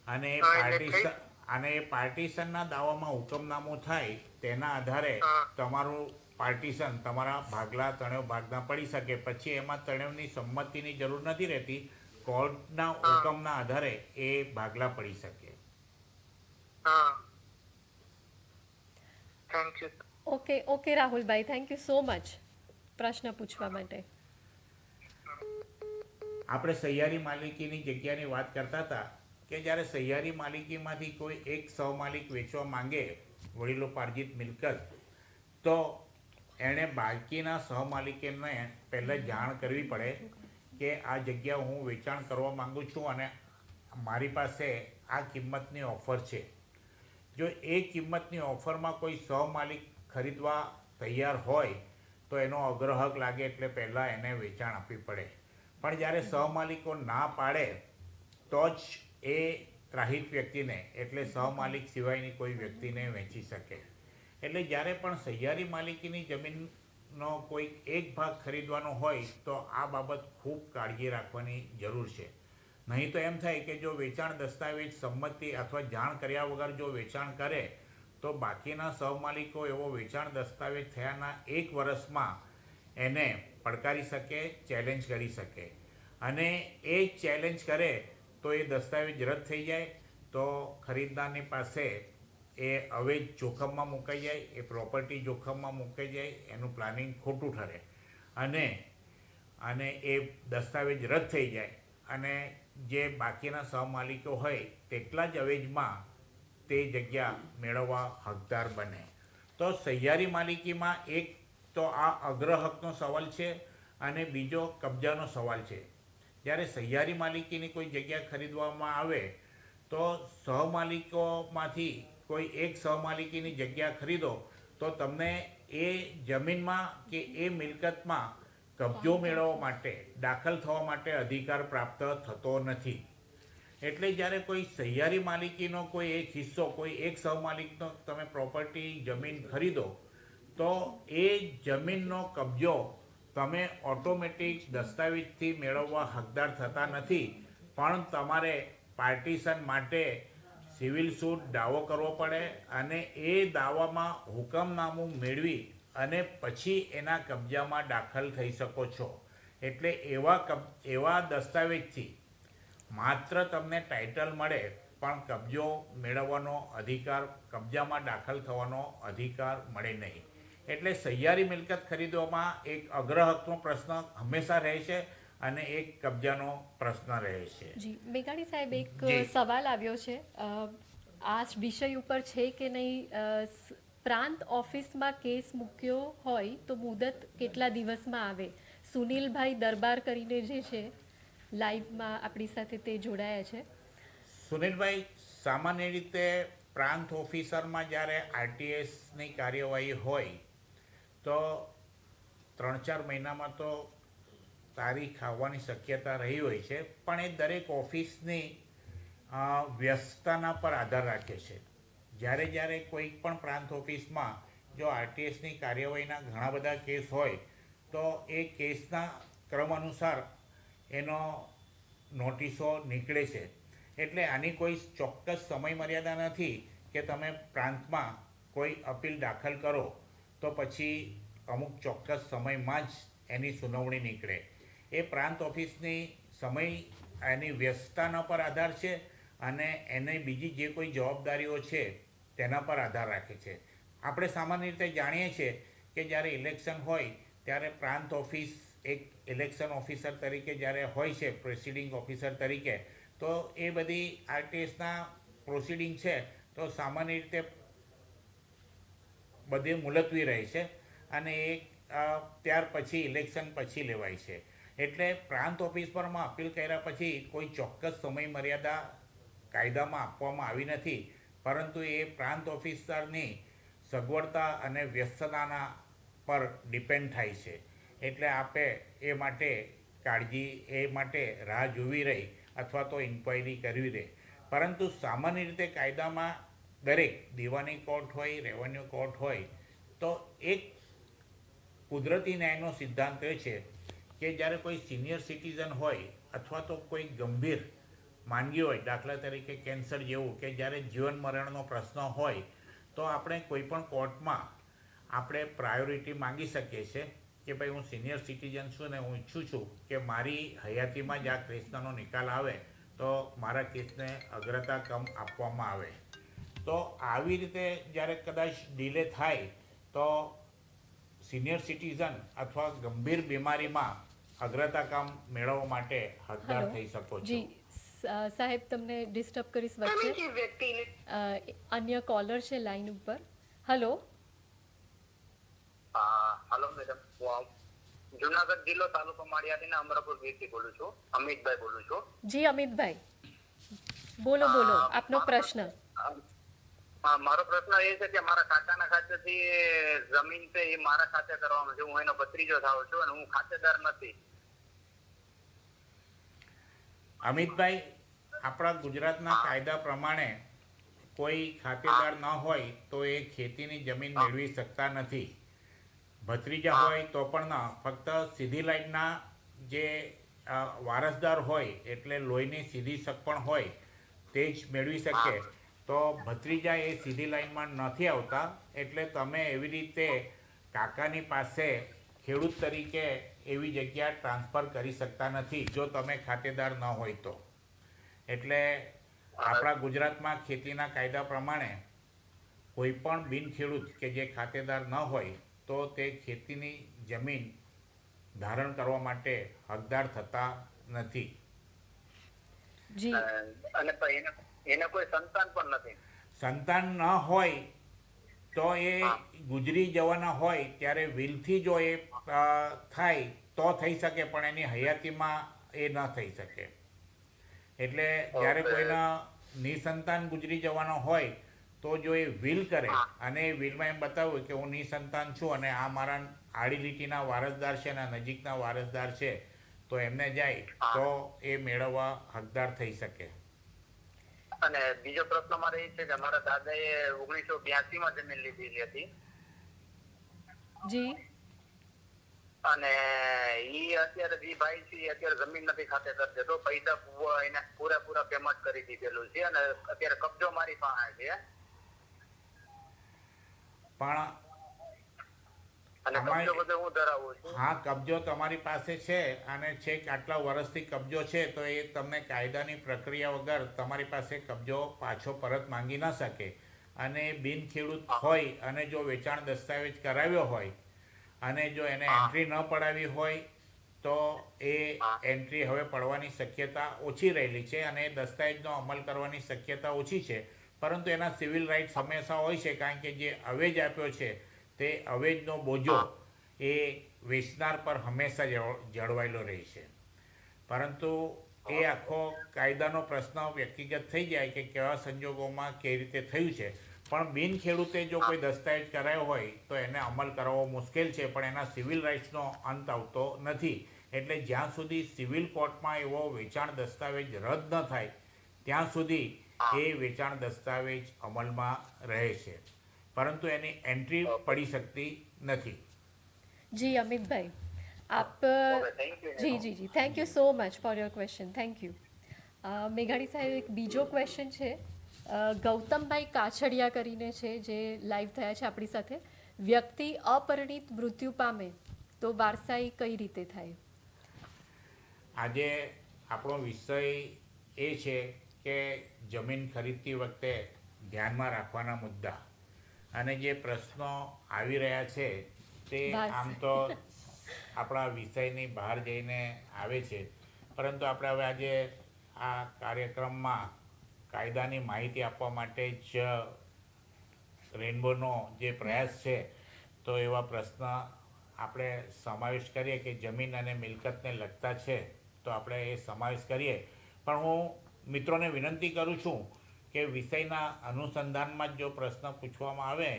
અને એ પાર્ટીશનના દાવામાં હુકમનામું થાય તેના આધારે તમારું પાર્ટીશન તમારા ભાગલા ત્રણેય ભાગના પડી શકે. પછી એમાં ત્રણેયની સંમતિની જરૂર નથી રહેતી, કોર્ટના હુકમના આધારે એ ભાગલા પડી શકે. Okay Rahulbhai, thank you so much પ્રશ્ન પૂછવા માટે. આપણે સહિયારી માલિકીની જગ્યાની વાત કરતા હતા કે જ્યારે સહિયારી માલિકીમાંથી કોઈ એક સહમાલિક વેચવા માંગે વડીલોપાર્જિત મિલકત, તો એણે બાકીના સહમાલિકોને પહેલાં જાણ કરવી પડે કે આ જગ્યા હું વેચાણ કરવા માગું છું અને મારી પાસે આ કિંમતની ઓફર છે. જો એ કિંમતની ઓફરમાં કોઈ સહમાલિક ખરીદવા તૈયાર હોય તો એનો અગ્રહક લાગે એટલે પહેલાં એને વેચાણ આપવી પડે. પણ જ્યારે સહમાલિકો ના પાડે તો જ એ ત્રાહિત વ્યક્તિને એટલે સહમાલિક સિવાયની કોઈ વ્યક્તિને વેચી શકે. એટલે જ્યારે પણ સહિયારી માલિકીની જમીનનો કોઈ એક ભાગ ખરીદવાનો હોય તો આ બાબત ખૂબ કાળજી રાખવાની જરૂર છે. નહીં તો એમ થાય કે જો વેચાણ દસ્તાવેજ સંમતિ અથવા જાણ કર્યા વગર જો વેચાણ કરે તો બાકીના સહમાલિકો એવો વેચાણ દસ્તાવેજ થયાના 1 વર્ષમાં એને પડકારી શકે, ચેલેન્જ કરી શકે અને એ ચેલેન્જ કરે તો એ દસ્તાવેજ રદ થઈ જાય તો ખરીદનારની પાસે એ અવેજ જોખમમાં મુકાઈ જાય, એ પ્રોપર્ટી જોખમમાં મુકાઈ જાય, એનું પ્લાનિંગ ખોટું ઠરે અને એ દસ્તાવેજ રદ થઈ જાય અને જે બાકીના સહમાલિકો હોય તેટલા જ અવેજમાં તે જગ્યા મેળવવા હકદાર બને. તો સહિયારી માલિકીમાં એક તો આ અગ્રહકનો સવાલ છે અને બીજો કબજાનો સવાલ છે. જ્યારે સહિયારી માલિકીની કોઈ જગ્યા ખરીદવામાં આવે તો સહમાલિકોમાંથી કોઈ એક સહમાલિકીની જગ્યા ખરીદો તો તમને એ જમીનમાં કે એ મિલકતમાં કબજો મેળવવા માટે, દાખલ થવા માટે અધિકાર પ્રાપ્ત થતો નથી. એટલે જ્યારે કોઈ સહિયારી માલિકીનો કોઈ એક હિસ્સો, કોઈ એક સહમાલિકનો તમે પ્રોપર્ટી જમીન ખરીદો તો એ જમીનનો કબજો તમે ઓટોમેટિક દસ્તાવેજથી મેળવવા હકદાર થતા નથી, પણ તમારે પાર્ટીશન માટે સિવિલ સૂટ દાવો કરવો પડે અને એ દાવામાં હુકમનામું મેળવી અને પછી એના કબજામાં દાખલ થઈ શકો છો. એટલે એવા દસ્તાવેજથી માત્ર તમને ટાઇટલ મળે પણ કબજો મેળવવાનો અધિકાર, કબજામાં દાખલ થવાનો અધિકાર મળે નહીં. એટલે સહિયારી મિલકત ખરીદવામાં એક અગ્રહકનો પ્રશ્ન હંમેશા રહે છે અને એક કબજાનો પ્રશ્ન રહે છે. જી મેઘાણી સાહેબ, એક સવાલ આવ્યો છે આ વિષય ઉપર છે કે નહીં. પ્રાંત ઓફિસમાં કેસ મૂક્યો હોય તો મુદત કેટલા દિવસમાં આવે? સુનિલભાઈ દરબાર કરીને જે છે લાઈવમાં આપણી સાથે તે જોડાયા છે. સુનિલભાઈ, સામાન્ય રીતે પ્રાંત ઓફિસરમાં જ્યારે આરટીએસની કાર્યવાહી હોય તો 3-4 મહિનામાં તો તારીખ આવવાની શક્યતા રહી હોય છે, પણ એ દરેક ઓફિસની વ્યસ્તતાના પર આધાર રાખે છે. જ્યારે કોઈ પણ પ્રાંત ઓફિસમાં જો આરટીએસની કાર્યવાહીના ઘણા બધા કેસ હોય તો એ કેસના ક્રમ અનુસાર એનો નોટિસો નીકળે છે. એટલે આની કોઈ ચોક્કસ સમય મર્યાદા નથી કે તમે પ્રાંતમાં કોઈ અપીલ દાખલ કરો તો પછી અમુક ચોક્કસ સમયમાં જ એની સુનાવણી નીકળે. એ પ્રાંત ઓફિસની સમય એની વ્યસ્તતાના પર આધાર છે અને એને બીજી જે કોઈ જવાબદારીઓ છે તેના પર આધાર રાખે છે. આપણે સામાન્ય રીતે જાણીએ છીએ કે જ્યારે ઇલેક્શન હોય ત્યારે પ્રાંત ઓફિસ એક ઇલેક્શન ઓફિસર તરીકે જ્યારે હોય છે, પ્રિસાઇડિંગ ઓફિસર તરીકે, તો એ બધી આરટીએસના પ્રોસિડિંગ છે તો સામાન્ય રીતે બધે મુલતવી રહે છે અને એ ત્યાર પછી ઇલેક્શન પછી લેવાય છે. એટલે પ્રાંત ઓફિસ પરમાં અપીલ કર્યા પછી કોઈ ચોક્કસ સમય મર્યાદા કાયદામાં આપવામાં આવી નથી, પરંતુ એ પ્રાંત ઓફિસરની સગવડતા અને વ્યસ્તતાના પર ડિપેન્ડ થાય છે. એટલે આપે એ માટે કાળજી એ માટે રાહ જોવી રહી અથવા તો ઇન્ક્વાયરી કરવી રહે. પરંતુ સામાન્ય રીતે કાયદામાં દરેક દીવાની કોર્ટ હોય, રેવન્યુ કોર્ટ હોય, તો એક કુદરતી ન્યાયનો સિદ્ધાંત એ છે કે જ્યારે કોઈ સિનિયર સિટીઝન હોય અથવા તો કોઈ ગંભીર માંદગી હોય, દાખલા તરીકે કેન્સર જેવું, કે જ્યારે જીવન મરણનો પ્રશ્ન હોય, તો આપણે કોઈ પણ કોર્ટમાં આપણે પ્રાયોરિટી માંગી શકીએ છીએ કે ભાઈ હું સિનિયર સિટીઝન છું ને હું ઈચ્છું છું કે મારી હયાતીમાં જ આ કેસનો નિકાલ આવે, તો મારા કેસને અગ્રતા ક્રમ આપવામાં આવે. તો આવી રીતે જ્યારે કદાચ ડિલે થાય તો સિનિયર સિટીઝન અથવા ગંભીર બીમારીમાં અગ્રતા કામ મેળવવા માટે હકદાર હેલો થઈ શકો છો. જી સાહેબ, તમને ડિસ્ટર્બ કરીશ વચ્ચે. અન્ય કોલર છે લાઈન ઉપર. હેલો. હેલો મેડમ, હું જુનાગઢ જિલ્લો તાલુકો માળિયાદીના અમરાપુર ગામથી બોલું છું. અમિતભાઈ બોલું છું. જી અમિતભાઈ, બોલો બોલો આપનો પ્રશ્ન. મારો પ્રશ્ન એ છે કે મારા કાકાના ખાતેથી જમીન છે એ મારા ખાતે કરવાનું છે. હું એનો ભત્રીજો થાવ છું અને હું ખાતેદાર નથી. અમિતભાઈ, આપણા ગુજરાતના કાયદા પ્રમાણે કોઈ ખાતેદાર ન હોય તો એ ખેતીની જમીન મેળવી શકતા નથી. ભત્રીજા હોય તો પણ ના, ફક્ત સીધી લાઈનના જે વારસદાર હોય, એટલે લોહીની સીધી સગપણ હોય તે જ મેળવી શકે. તો ભત્રીજા એ સીધી લાઈનમાં નથી આવતા, એટલે તમે એવી રીતે કાકાની પાસે ખેડૂત તરીકે એવી જગ્યા ટ્રાન્સફર કરી શકતા નથી જો તમે ખાતેદાર ન હોય તો. એટલે આપણા ગુજરાતમાં ખેતીના કાયદા પ્રમાણે કોઈ પણ બિનખેડૂત કે જે ખાતેદાર ન હોય તો તે ખેતીની જમીન ધારણ કરવા માટે હકદાર થતા નથી. જી. અને એને કોઈ સંતાન પણ નથી. સંતાન ન હોય તો એ ગુજરી જવાના હોય ત્યારે વિલથી જો એ થાય તો થઈ શકે, પણ એની હયાતીમાં એ ન થઈ શકે. એટલે જ્યારે કોઈના નિસંતાન ગુજરી જવાનો હોય તો જો એ વિલ કરે અને એ વિલમાં એમ બતાવ્યું કે હું નિસંતાન છું અને આ મારા આડી લીટીના વારસદાર છે અને નજીકના વારસદાર છે, તો એમને જાય તો એ મેળવવા હકદાર થઈ શકે. અને બીજો પ્રશ્ન મારે એ છે કે મારા દાદાએ 1982માં જમીન લીધેલી હતી. જી. અને ઈ અત્યારે જે ભાઈ છે અત્યારે જમીન નથી ખાતેદાર છે, તો પૈસા એને પૂરેપૂરા પેમેન્ટ કરી દીધેલું છે અને અત્યારે કબજો મારી પાસે છે. પણ અને કબજો બધો હું ધરાવું છું. હા, કબજો તમારી પાસે છે અને છેક આટલા વર્ષથી કબજો છે, તો એ તમને કાયદાની પ્રક્રિયા વગર તમારી પાસે કબજો પાછો પરત માંગી ન શકે. અને બિન ખેડૂત હોય અને જો વેચાણ દસ્તાવેજ કરાવ્યો હોય અને જો એને એન્ટ્રી ન પડાવી હોય તો એ એન્ટ્રી હવે પડવાની શક્યતા ઓછી રહેલી છે અને એ દસ્તાવેજનો અમલ કરવાની શક્યતા ઓછી છે. પરંતુ એના સિવિલ રાઇટ્સ હંમેશા હોય છે, કારણ કે જે અવેજ આપ્યો છે તે અવેજનો બોજો એ વેચનાર પર હંમેશા જળવાયેલો રહે છે. પરંતુ એ આખો કાયદાનો પ્રશ્ન વ્યક્તિગત થઈ જાય કે કેવા સંજોગોમાં કઈ રીતે થયું છે. પણ બિન ખેડૂતે જો કોઈ દસ્તાવેજ કરાયો હોય તો એને અમલ કરાવવો મુશ્કેલ છે, પણ એના સિવિલ રાઇટ્સનો અંત આવતો નથી. એટલે જ્યાં સુધી સિવિલ કોર્ટમાં એવો વેચાણ દસ્તાવેજ રદ ન થાય ત્યાં સુધી એ વેચાણ દસ્તાવેજ અમલમાં રહે છે, પરંતુ એની એન્ટ્રી પડી શકતી નથી. જી અમિતભાઈ, આપ જી જી જી thank you so much for your question. Thank you. મેઘાણી સાહેબ, એક બીજો ક્વેશ્ચન છે. ગૌતમભાઈ કાછડિયા કરીને છે જે લાઈવ થયા છે આપણી સાથે. વ્યક્તિ અપરિણિત મૃત્યુ પામે તો વારસાઈ કઈ રીતે થાય? આજે આપણો વિષય એ છે કે જમીન ખરીદતી વખતે ધ્યાનમાં રાખવાના મુદ્દા અને જે પ્રશ્નો આવી રહ્યા છે તે આમ તો આપણા વિષયની બહાર જઈને આવે છે, પરંતુ આપણે હવે આજે આ કાર્યક્રમમાં કાયદાની માહિતી આપવા માટે જ રેનબોનો જે પ્રયાસ છે, તો એવા પ્રશ્ન આપણે સમાવેશ કરીએ કે જમીન અને મિલકતને લગતા છે તો આપણે એ સમાવેશ કરીએ. પણ હું મિત્રોને વિનંતી કરું છું કે વિષયના અનુસંધાનમાં જ જો પ્રશ્ન પૂછવામાં આવે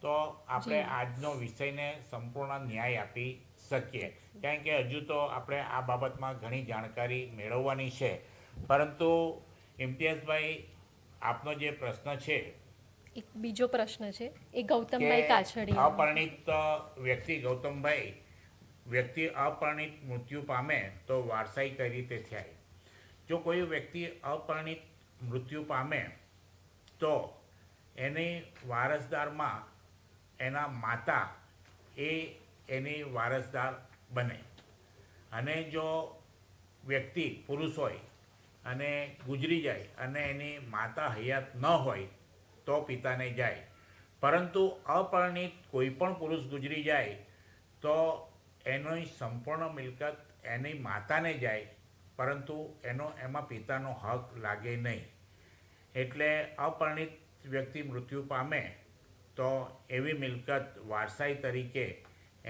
તો આપણે આજનો વિષયને સંપૂર્ણ ન્યાય આપી શકીએ, કારણ કે હજુ તો આપણે આ બાબતમાં ઘણી જાણકારી મેળવવાની છે. પરંતુ ઇમ્તિયાઝભાઈ, આપનો જે પ્રશ્ન છે એક બીજો પ્રશ્ન છે એ કે ગૌતમભાઈ કાછડિયા. અપરિણિત વ્યક્તિ, ગૌતમભાઈ, વ્યક્તિ અપરિણિત મૃત્યુ પામે તો વારસાઈ કઈ રીતે થાય? જો કોઈ વ્યક્તિ અપરિણિત મૃત્યુ પામે તો એની વારસદારમાં એના માતા એ એની વારસદાર બને. અને જો વ્યક્તિ પુરુષ હોય અને ગુજરી જાય અને એની માતા હયાત ન હોય તો પિતાને જાય. પરંતુ અપરિણિત કોઈ પણ પુરુષ ગુજરી જાય તો એની સંપૂર્ણ મિલકત એની માતાને જાય, પરંતુ એમાં પિતાનો હક લાગે નહીં. એટલે અપરિણિત વ્યક્તિ મૃત્યુ પામે તો એવી મિલકત વારસાઈ તરીકે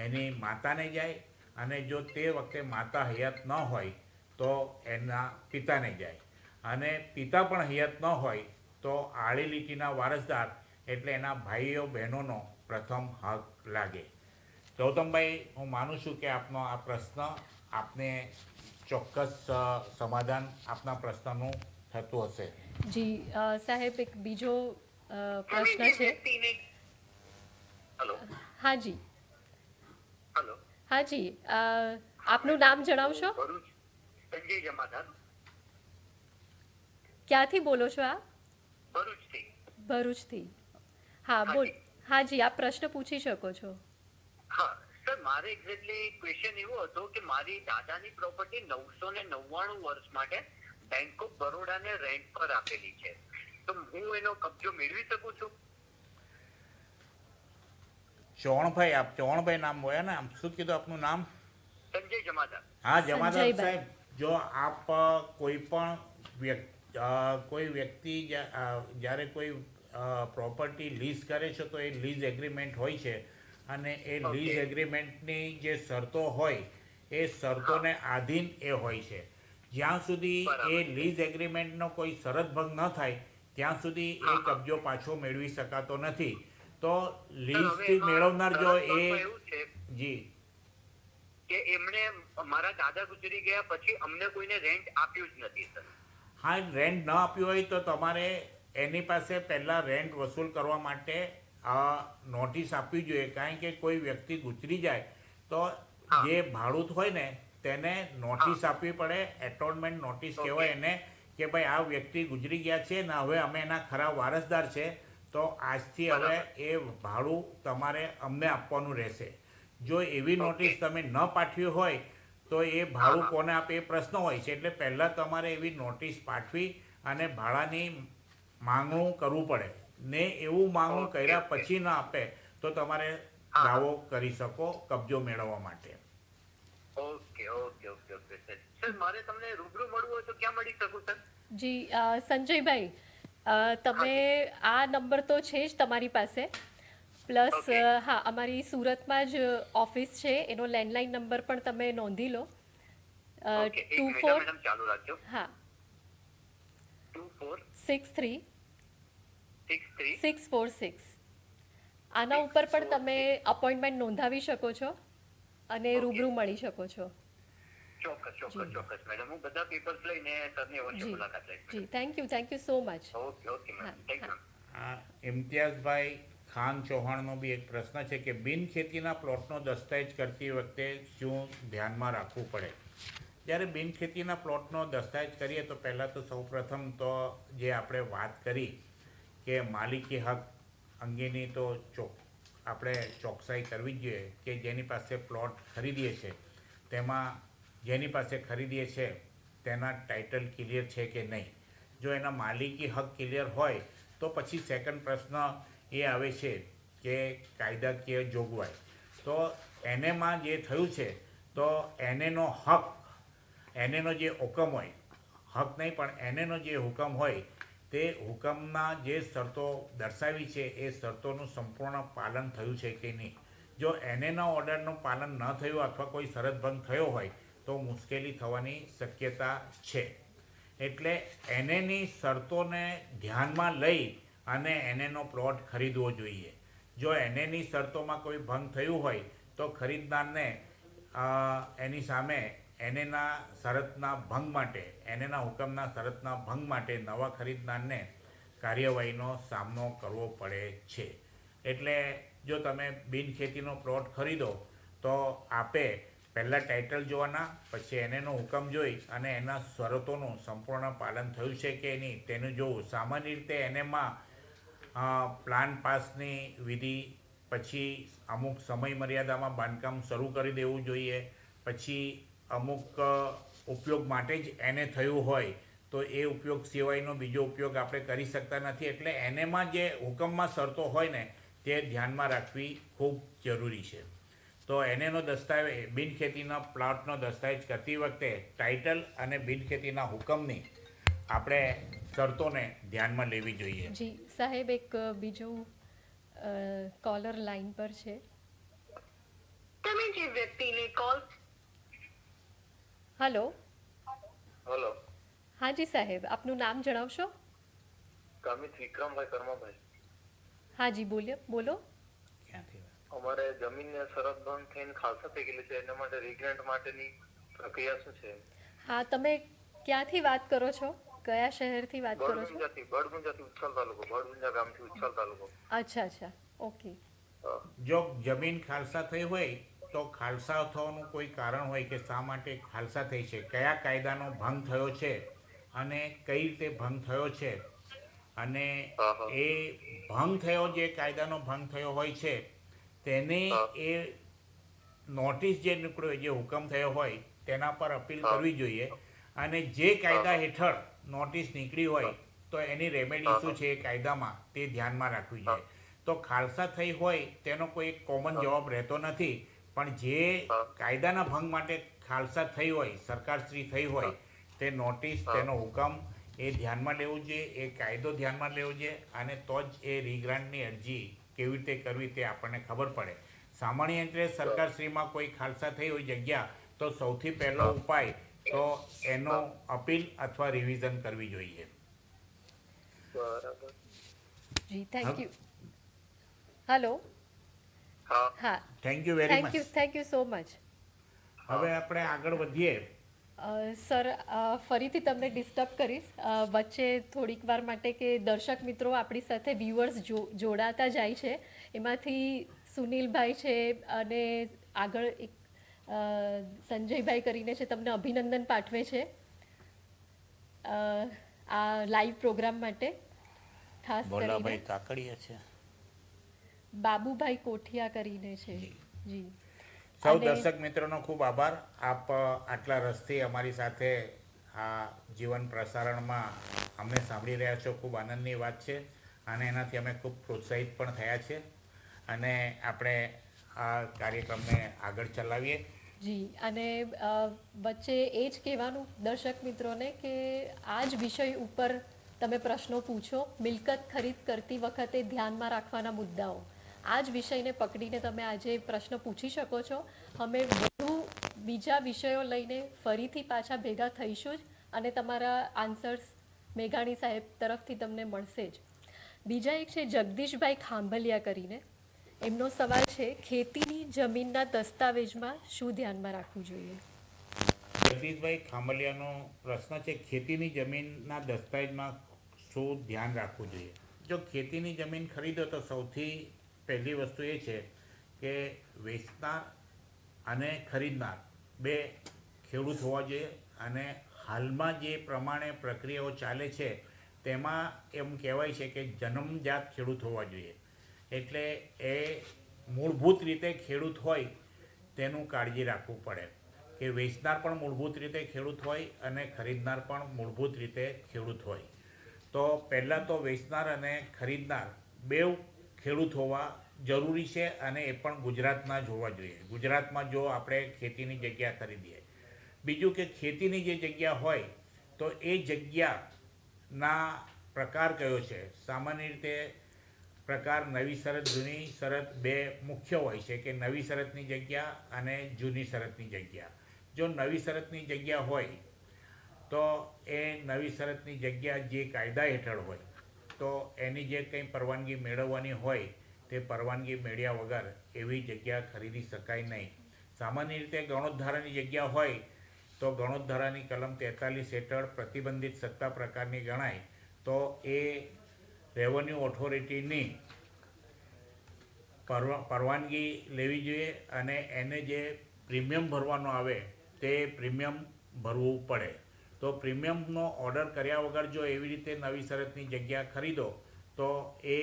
એની માતાને જાય, અને જો તે વખતે માતા હયાત ન હોય તો એના પિતાને જાય. અને પિતા પણ હયાત ન હોય તો આડી લીટીના વારસદાર એટલે એના ભાઈઓ બહેનોનો પ્રથમ હક લાગે. ગૌતમભાઈ, હું માનું છું કે આપનો આ પ્રશ્ન આપને ચોક્કસ સમાધાન આપના પ્રશ્નનું થતું હશે. જી સાહેબ, એક બીજો પ્રશ્ન છે. હેલો. હાજી હેલો. હાજી, આપનું નામ જણાવશો? ભરૂચ, સંજય જમાદાર. ક્યાંથી બોલો છો આપ? ભરૂચથી. ભરૂચથી. હા બોલ. હાજી, આપ પ્રશ્ન પૂછી શકો છો. હા સર, મારે એક્ઝેક્ટલી ક્વેશ્ચન એવો હતો કે મારી દાદાની પ્રોપર્ટી 999 વર્ષ માટે બેંક ઓફ બરોડાને રેન્ટ પર આપેલી છે, તો હું એનો કબજો મેળવી શકું છું? ચૌહાણભાઈ, આપ ચૌહાણભાઈ નામ બોલ્યા ને, આમ શું કીધું આપનું નામ? સંજય જમાદાર. હા જમાદાર સંજયભાઈ. સાહેબ, જો આપ કોઈ પણ કોઈ વ્યક્તિ જ્યારે કોઈ પ્રોપર્ટી લીઝ કરે છે તો એ લીઝ એગ્રીમેન્ટ હોય છે, અને એ લીઝ એગ્રીમેન્ટની જે શરતો હોય એ શરતોને આધીન એ હોય છે. જ્યાં સુધી એ લીઝ એગ્રીમેન્ટનો કોઈ શરત ભંગ ન થાય ત્યાં સુધી એ કબજો પાછો મેળવી શકાતો નથી. તો લીઝથી મેળવનાર જો એ એવું છે જી કે એમણે મારા દાદા ગુજરી ગયા પછી અમને કોઈને રેન્ટ આપ્યું જ નથી સર. હા, રેન્ટ ન આપ્યું હોય તો તમારે એની પાસે પહેલાં રેન્ટ વસૂલ કરવા માટે નોટિસ આપવી જોઈએ. કારણ કે કોઈ વ્યક્તિ ગુજરી જાય તો જે ભાડૂત હોય ને તેને નોટિસ આપવી પડે. એટોનમેન્ટ નોટિસ કહેવાય એને, કે ભાઈ આ વ્યક્તિ ગુજરી ગયા છે ને હવે અમે એના ખરા વારસદાર છે, તો આજથી હવે એ ભાડું તમારે અમને આપવાનું રહેશે. જો એવી નોટિસ તમે ન પાઠવી હોય તો એ ભાડું કોને આપે એ પ્રશ્ન હોય છે. એટલે પહેલાં તમારે એવી નોટિસ પાઠવી અને ભાડાની માંગણું કરવું પડે ને. એવું માંગણું કર્યા પછી ન આપે તો તમારે દાવો કરી શકો કબજો મેળવવા માટે. Okay okay okay okay sir. Sir, મારે તમને રૂબરૂ મળવું હોય તો ક્યાં મળી શકું સર? જી સંજયભાઈ, તમે આ નંબર તો છે જ તમારી પાસે, પ્લસ હા અમારી સુરતમાં જ ઓફિસ છે, એનો લેન્ડલાઇન નંબર પણ તમે નોંધી લો. 24 મેડમ ચાલુ રાખજો. હા 2463 646. આના ઉપર પણ તમે અપોઇન્ટમેન્ટ નોંધાવી શકો છો અને રૂબરૂ મળી શકો છો. ચોક્કસ ચોક્કસ ચોક્કસ મેડમ, હું બધા પેપર્સ લઈને સરની અવશ્ય મુલાકાત લઈશ. જી thank you so much. Okay okay madam, thank you. ઇમ્તિયાઝભાઈ ખાન ચૌહાણનો બી એક પ્રશ્ન છે કે બિન ખેતીના પ્લોટનો દસ્તાવેજ કરતી વખતે શું ધ્યાનમાં રાખવું પડે? જ્યારે બિન ખેતીના પ્લોટનો દસ્તાવેજ કરીએ તો પહેલાં તો સૌપ્રથમ તો જે આપણે વાત કરી કે માલિકી હક અંગેની તો આપણે ચોકસાઈ કરવી જ જોઈએ કે જેની પાસે પ્લોટ ખરીદીએ છે તેમાં જેની પાસે ખરીદીએ છે તેના ટાઇટલ ક્લિયર છે કે નહીં. જો એના માલિકી હક ક્લિયર હોય તો પછી સેકન્ડ પ્રશ્ન એ આવે છે કે કાયદાકીય જોગવાઈ. તો એનેમાં જે થયું છે તો એનેનો હક, એનેનો જે હુકમ હોય, હક નહીં પણ એનેનો જે હુકમ હોય તે હુકમના જે શરતો દર્શાવી છે એ શરતોનું સંપૂર્ણ પાલન થયું છે કે નહીં. જો એનેના ઓર્ડરનું પાલન ન થયું અથવા કોઈ શરત ભંગ થયો હોય તો મુશ્કેલી થવાની શક્યતા છે. એટલે એનેની શરતોને ધ્યાનમાં લઈ અને એનેનો પ્લોટ ખરીદવો જોઈએ. જો એનેની શરતોમાં કોઈ ભંગ થયું હોય તો ખરીદનારને એની સામે એનેના શરતના ભંગ માટે એનેના હુકમના શરતના ભંગ માટે નવા ખરીદનારને કાર્યવાહીનો સામનો કરવો પડે છે. એટલે જો તમે બિનખેતીનો પ્લોટ ખરીદો તો આપે પહેલાં ટાઇટલ જોવાના, પછી એનેનો હુકમ જોઈ અને એના શરતોનું સંપૂર્ણ પાલન થયું છે કે નહીં તેનું જોવું. સામાન્ય રીતે એનેમાં પ્લાન પાસની વિધિ, પછી અમુક સમય મર્યાદામાં બાંધકામ શરૂ કરી દેવું જોઈએ, પછી અમુક ઉપયોગ માટે જ એને થયું હોય તો એ ઉપયોગ સિવાયનો બીજો ઉપયોગ આપણે કરી શકતા નથી. એટલે એનેમાં જે હુકમમાં શરતો હોય ને તે ધ્યાનમાં રાખવી ખૂબ જરૂરી છે. તો એનેનો દસ્તાવેજ, બિનખેતીના પ્લોટનો દસ્તાવેજ કરતી વખતે ટાઇટલ અને બિનખેતીના હુકમની આપણે શરતોને ધ્યાનમાં લેવી જોઈએ. જી સાહેબ, એક બીજું કોલર લાઈન પર છે. તમે જે વ્યક્તિને કોલ હલો. હલો, હા જી સાહેબ, આપનું નામ જણાવશો? ગામિત વિક્રમભાઈ કર્માભાઈ. હા જી બોલો. ક્યાંથી? અમારે જમીનને શરત બંધ થઈને ખાલસા થઈ ગયેલી છે, એના માટે રીગ્રાન્ટ માટેની પ્રક્રિયા શું છે? હા, તમે ક્યાંથી વાત કરો છો? કયા શહેરથી વાત કરો છો? બળગુંજાથી ઉચ્છલ તાલુકો, બળગુંજા ગામથી ઉચ્છલ તાલુકો. અચ્છા, ઓકે. જો જમીન ખાલસા થઈ હોય તો ખાલસા થવાનું કોઈ કારણ હોય કે શા માટે ખાલસા થઈ છે, કયા કાયદાનો ભંગ થયો છે અને કઈ રીતે ભંગ થયો છે, અને એ ભંગ થયો, જે કાયદાનો ભંગ થયો હોય છે તેને એ નોટિસ જે નીકળ્યો, જે હુકમ થયો હોય તેના પર અપીલ કરવી જોઈએ. અને જે કાયદા હેઠળ નોટિસ નીકળી હોય તો એની રેમેડી શું છે એ કાયદામાં તે ધ્યાનમાં રાખવી જોઈએ. તો ખાલસા થઈ હોય તેનો કોઈ કોમન જવાબ રહેતો નથી, પણ જે કાયદાના ભંગ માટે ખાલસા થઈ હોય, સરકારશ્રી થઈ હોય, તે નોટિસ, તેનો હુકમ એ ધ્યાનમાં લેવું જોઈએ, એ કાયદો ધ્યાનમાં લેવો જોઈએ, અને તો જ એ રીગ્રાન્ટની અરજી કેવી રીતે કરવી તે આપણને ખબર પડે. સામાન્ય રીતે સરકારશ્રીમાં કોઈ ખાલસા થઈ હોય જગ્યા તો સૌથી પહેલો ઉપાય તો એનો અપીલ અથવા રિવિઝન કરવી જોઈએ. બરાબર. જી, થેન્ક યુ. હલો. હા, thank you very much. Thank you so much. હવે આપણે આગળ વધીએ. સર, ફરીથી તમને ડિસ્ટર્બ કરીશ વચ્ચે થોડીક વાર માટે, કે દર્શક મિત્રો આપણી સાથે વ્યુઅર્સ જોડાતા જાય છે. એમાંથી સુનિલભાઈ છે અને આગળ એક સંજયભાઈ કરીને છે, તમને અભિનંદન પાઠવે છે આ લાઈવ પ્રોગ્રામ માટે. ખાસ કરીને કાકડિયા છે, બાબુભાઈ કોઠિયા કરીને છે. જી. સૌ દર્શક મિત્રોનો ખૂબ આભાર. આપ આટલા રસથી અમારી સાથે આ જીવન પ્રસારણમાં અમને સાંભળી રહ્યા છો. ખૂબ આનંદની વાત છે અને એનાથી અમે ખૂબ પ્રોત્સાહિત પણ થયા છે, અને આપણે આ કાર્યક્રમને આગળ ચલાવીએ. જી. અને વચ્ચે એ જ કહેવાનું દર્શક મિત્રોને કે આ જ વિષય ઉપર તમે પ્રશ્નો પૂછો. મિલકત ખરીદ કરતી વખતે ધ્યાનમાં રાખવાના મુદ્દાઓ, આ જ વિષયને પકડીને તમે આજે પ્રશ્ન પૂછી શકો છો. અમે વધુ બીજા વિષયો લઈને ફરીથી પાછા ભેગા થઈશું જ, અને તમારા આન્સર્સ મેઘાણી સાહેબ તરફથી તમને મળશે જ. બીજા એક છે જગદીશભાઈ ખાંભલિયા કરીને, એમનો સવાલ છે, ખેતીની જમીનના દસ્તાવેજમાં શું ધ્યાનમાં રાખવું જોઈએ? જગદીશભાઈ ખાંભલિયાનો પ્રશ્ન છે, ખેતીની જમીનના દસ્તાવેજમાં શું ધ્યાન રાખવું જોઈએ? જો ખેતીની જમીન ખરીદો તો સૌથી પહેલી વસ્તુ એ છે કે વેચનાર અને ખરીદનાર બે ખેડૂત હોવા જોઈએ, અને હાલમાં જે પ્રમાણે પ્રક્રિયાઓ ચાલે છે તેમાં એમ કહેવાય છે કે જન્મજાત ખેડૂત હોવા જોઈએ. એટલે એ મૂળભૂત રીતે ખેડૂત હોય તેનું કાળજી રાખવું પડે, કે વેચનાર પણ મૂળભૂત રીતે ખેડૂત હોય અને ખરીદનાર પણ મૂળભૂત રીતે ખેડૂત હોય. તો પહેલાં તો વેચનાર અને ખરીદનાર બેઉ ખેડૂત હોવા જરૂરી છે, અને એ પણ ગુજરાતના જ હોવા જોઈએ. ગુજરાતમાં જો આપણે ખેતીની જગ્યા ખરીદીએ. બીજું કે ખેતીની જે જગ્યા હોય તો એ જગ્યાના પ્રકાર કયો છે. સામાન્ય રીતે પ્રકાર નવી શરત, જૂની શરત બે મુખ્ય હોય છે, કે નવી શરતની જગ્યા અને જૂની શરતની જગ્યા. જો નવી શરતની જગ્યા હોય તો એ નવી શરતની જગ્યા જે કાયદા હેઠળ હોય તો એની જે કંઈ પરવાનગી મેળવવાની હોય તે પરવાનગી મેળવ્યા વગર એવી જગ્યા ખરીદી શકાય નહીં. સામાન્ય રીતે ગણોદ્ધારાની જગ્યા હોય તો ગણોદ્ધારાની કલમ 43 હેઠળ પ્રતિબંધિત સત્તા પ્રકારની ગણાય તો એ રેવન્યુ ઓથોરિટીની પરવાનગી લેવી જોઈએ અને એને જે પ્રીમિયમ ભરવાનો આવે તે પ્રીમિયમ ભરવું પડે. તો પ્રીમિયમનો ઓર્ડર કર્યા વગર જો એવી રીતે નવી શરતની જગ્યા ખરીદો તો એ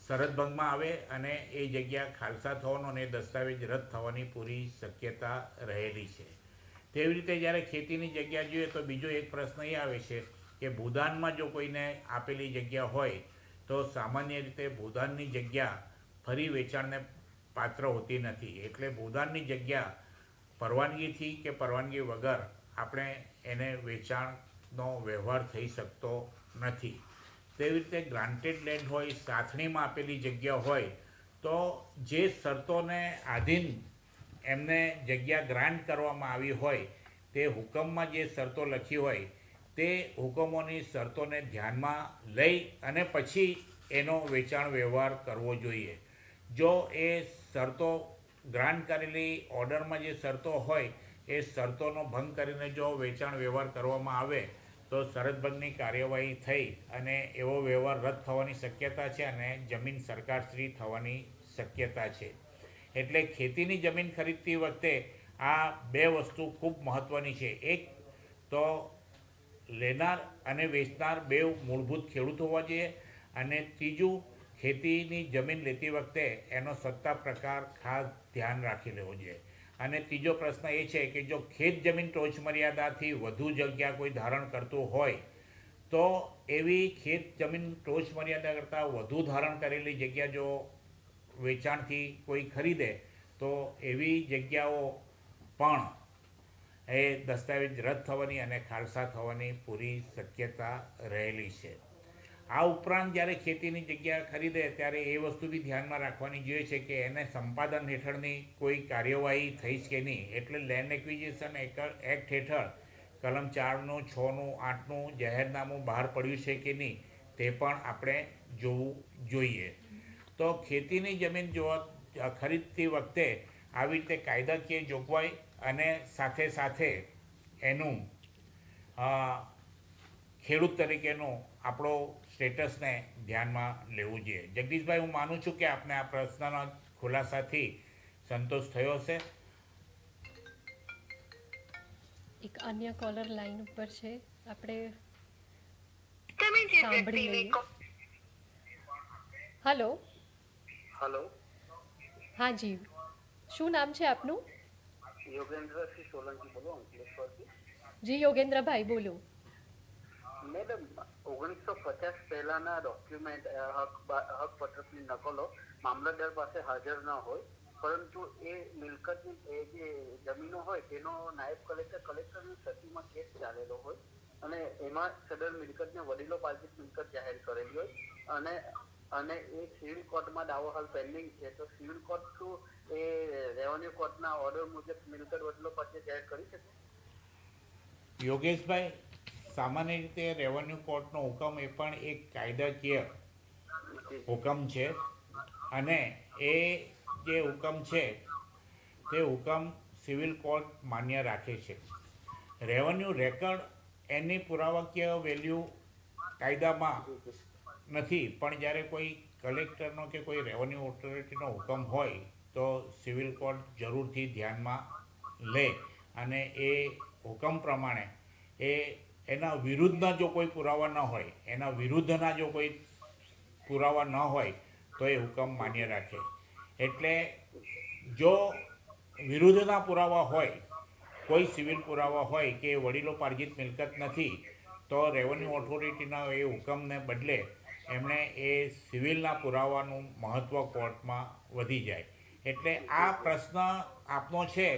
શરત ભંગમાં આવે અને એ જગ્યા ખાલસા થવાનો અને દસ્તાવેજ રદ થવાની પૂરી શક્યતા રહેલી છે. તેવી રીતે જ્યારે ખેતીની જગ્યા જોઈએ તો બીજો એક પ્રશ્ન એ આવે છે કે ભૂદાનમાં જો કોઈને આપેલી જગ્યા હોય તો સામાન્ય રીતે ભૂદાનની જગ્યા ફરી વેચાણને પાત્ર હોતી નથી. એટલે ભૂદાનની જગ્યા પરવાનગીથી કે પરવાનગી વગર આપણે એને વેચાણનો વ્યવહાર થઈ શકતો નથી. તેવી રીતે ગ્રાન્ટેડ લેન્ડ હોય, સાથણીમાં આપેલી જગ્યા હોય તો જે શરતોને આધીન એમને જગ્યા ગ્રાન્ટ કરવામાં આવી હોય તે હુકમમાં જે શરતો લખી હોય તે હુકમોની શરતોને ધ્યાનમાં લઈ અને પછી એનો વેચાણ વ્યવહાર કરવો જોઈએ. જો એ શરતો ગ્રાન્ટ કરેલી ઓર્ડરમાં જે શરતો હોય એ શરતોનો ભંગ કરીને જો વેચાણ વ્યવહાર કરવામાં આવે તો શરતભંગની કાર્યવાહી થઈ અને એવો વ્યવહાર રદ થવાની શક્યતા છે અને જમીન સરકારશ્રી થવાની શક્યતા છે. એટલે ખેતીની જમીન ખરીદતી વખતે આ બે વસ્તુ ખૂબ મહત્ત્વની છે. એક તો લેનાર અને વેચનાર બે મૂળભૂત ખેડૂત હોવા જોઈએ અને ત્રીજું ખેતીની જમીન લેતી વખતે એનો સત્તા પ્રકાર ખાસ ધ્યાન રાખી લેવો જોઈએ. અને ત્રીજો પ્રશ્ન એ છે કે જો ખેત જમીન ટોચ મર્યાદાથી વધુ જગ્યા કોઈ ધારણ કરતું હોય તો એવી ખેત જમીન ટોચ મર્યાદા કરતાં વધુ ધારણ કરેલી જગ્યા જો વેચાણથી કોઈ ખરીદે તો એવી જગ્યાઓ પણ એ દસ્તાવેજ રદ થવાની અને ખાલસા થવાની પૂરી શક્યતા રહેલી છે. આ ઉપરાંત જ્યારે ખેતીની જગ્યા ખરીદે ત્યારે એ વસ્તુ બી ધ્યાનમાં રાખવાની જોઈએ છે કે એને સંપાદન હેઠળની કોઈ કાર્યવાહી થઈ છે કે નહીં. એટલે લેન્ડ એક્વિઝિશન એક્ટ હેઠળ કલમ 4નું 6નું 8નું જાહેરનામું બહાર પડ્યું છે કે નહીં તે પણ આપણે જોવું જોઈએ. તો ખેતીની જમીન ખરીદતી વખતે આવી રીતે કાયદાકીય જોગવાઈ અને સાથે સાથે એનું ખેડૂત તરીકેનું આપણો સ્ટેટસને ધ્યાનમાં લેવું જોઈએ. જગદીશભાઈ, હું માનું છું કે આપને આ પ્રશ્નના ખુલાસાથી સંતોષ થયો હશે. એક અન્ય કોલર લાઈન ઉપર છે, આપણે તમે જે સાંભળી લઈએ. હેલો. હેલો. હા જી, શું નામ છે આપનું? યોગેન્દ્રસિંહ સોલંકી બોલો, અંકલેશ્વરથી. જી યોગેન્દ્રભાઈ બોલો. મેડમ, 1950 પહેલાના ડોક્યુમેન્ટ હક પત્રકની નકલો મામલતદાર પાસે હાજર ન હોય, પરંતુ એ મિલકતની એ જે જમીનો હોય તેનો નાયબ કલેક્ટરની સતીમાં કેસ ચાલેલો હોય અને એમાં સદર મિલકતને વડીલો પાર્જિત મિલકત જાહેર કરેલી હોય અને એ સિવિલ કોર્ટમાં દાવો હાલ પેન્ડિંગ છે. તો સિવિલ કોર્ટ શું એ રેવન્યુ કોર્ટના ઓર્ડર મુજબ મિલકત વડીલો પાસે જાહેર કરી શકે? યોગેશભાઈ, સામાન્ય રીતે રેવન્યુ કોર્ટનો હુકમ એ પણ એક કાયદાકીય હુકમ છે અને એ જે હુકમ છે તે હુકમ સિવિલ કોર્ટ માન્ય રાખે છે. રેવન્યુ રેકર્ડ એની પુરાવાકીય વેલ્યુ કાયદામાં નથી, પણ જ્યારે કોઈ કલેક્ટરનો કે કોઈ રેવન્યુ ઓથોરિટીનો હુકમ હોય તો સિવિલ કોર્ટ જરૂરથી ધ્યાનમાં લે અને એ હુકમ પ્રમાણે એના વિરુદ્ધના જો કોઈ પુરાવા ન હોય, એના વિરુદ્ધના જો કોઈ પુરાવા ન હોય તો એ હુકમ માન્ય રાખે. એટલે જો વિરુદ્ધના પુરાવા હોય, કોઈ સિવિલ પુરાવા હોય કે વડીલો પાર્જિત મિલકત નથી, તો રેવન્યુ ઓથોરિટીના એ હુકમને બદલે એમણે એ સિવિલના પુરાવાનું મહત્ત્વ કોર્ટમાં વધી જાય. એટલે આ પ્રશ્ન આપનો છે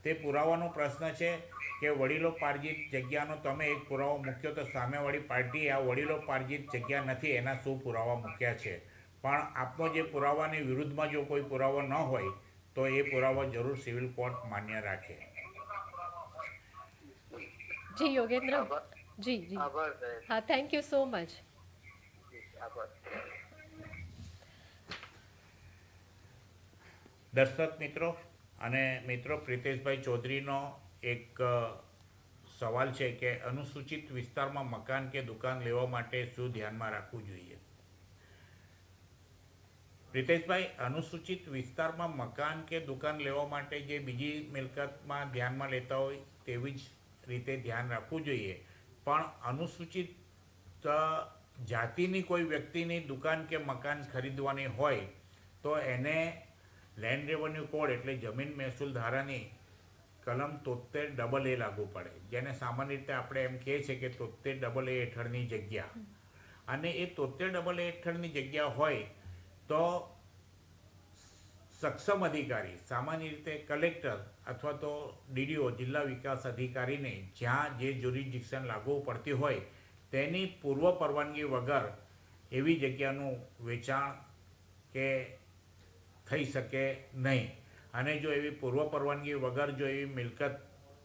તે પુરાવાનો પ્રશ્ન છે કે વડીલો પાર્જિત જગ્યાનો તમે એક પુરાવો મૂક્યો તો સામેવાળી પાર્ટી આ વડીલો પાર્જિત જગ્યા નથી એના શું પુરાવા મૂક્યા છે. પણ આપનો જે પુરાવાની વિરુદ્ધમાં જો કોઈ પુરાવો ન હોય તો એ પુરાવો જરૂર સિવિલ કોર્ટ માન્ય રાખે. જી યોગેન્દ્ર જી જી હા, થેન્ક યુ સો મચ. દર્શક મિત્રો, અને મિત્રો, પ્રિતેશભાઈ ચૌધરીનો એક સવાલ છે કે અનુસૂચિત વિસ્તારમાં મકાન કે દુકાન લેવા માટે શું ધ્યાનમાં રાખવું જોઈએ? પ્રિતેશભાઈ, અનુસૂચિત વિસ્તારમાં મકાન કે દુકાન લેવા માટે જે બીજી મિલકતમાં ધ્યાનમાં લેતા હોય તેવી જ રીતે ધ્યાન રાખવું જોઈએ, પણ અનુસૂચિત જાતિની કોઈ વ્યક્તિની દુકાન કે મકાન ખરીદવાની હોય તો એને લેન્ડ રેવન્યુ કોડ એટલે જમીન મહેસૂલ ધારાની કલમ 73 AA લાગુ પડે, જેને સામાન્ય રીતે આપણે એમ કહીએ છીએ કે 73 AA હેઠળની જગ્યા. અને એ 73 AA હેઠળની જગ્યા હોય તો સક્ષમ અધિકારી, સામાન્ય રીતે કલેક્ટર અથવા તો DDO જિલ્લા વિકાસ અધિકારીને જ્યાં જે જ્યુરિસ્ડિક્શન લાગુ પડતી હોય તેની પૂર્વ પરવાનગી વગર એવી જગ્યાનું વેચાણ કે થઈ શકે નહીં. અને જો એવી પૂર્વ પરવાનગી વગર જો એવી મિલકત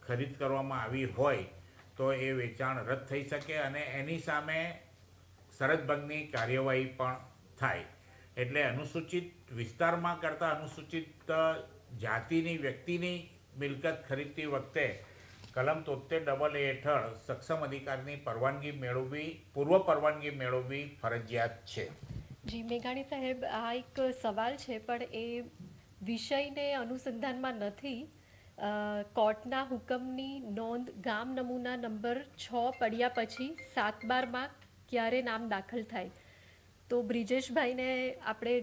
ખરીદ કરવામાં આવી હોય તો એ વેચાણ રદ થઈ શકે અને એની સામે શરતભંગની કાર્યવાહી પણ થાય. એટલે અનુસૂચિત વિસ્તારમાં કરતાં અનુસૂચિત જાતિની વ્યક્તિની મિલકત ખરીદતી વખતે કલમ 73 AA હેઠળ સક્ષમ અધિકારીની પરવાનગી મેળવવી, પૂર્વ પરવાનગી મેળવવી ફરજિયાત છે. જી મેઘાણી સાહેબ, આ એક સવાલ છે પણ એ વિષયને અનુસંધાનમાં નથી. કોર્ટના હુકમની નોંધ ગામ નમૂના નંબર 6 પડ્યા પછી 7/12માં ક્યારે નામ દાખલ થાય તો બ્રિજેશભાઈને આપણે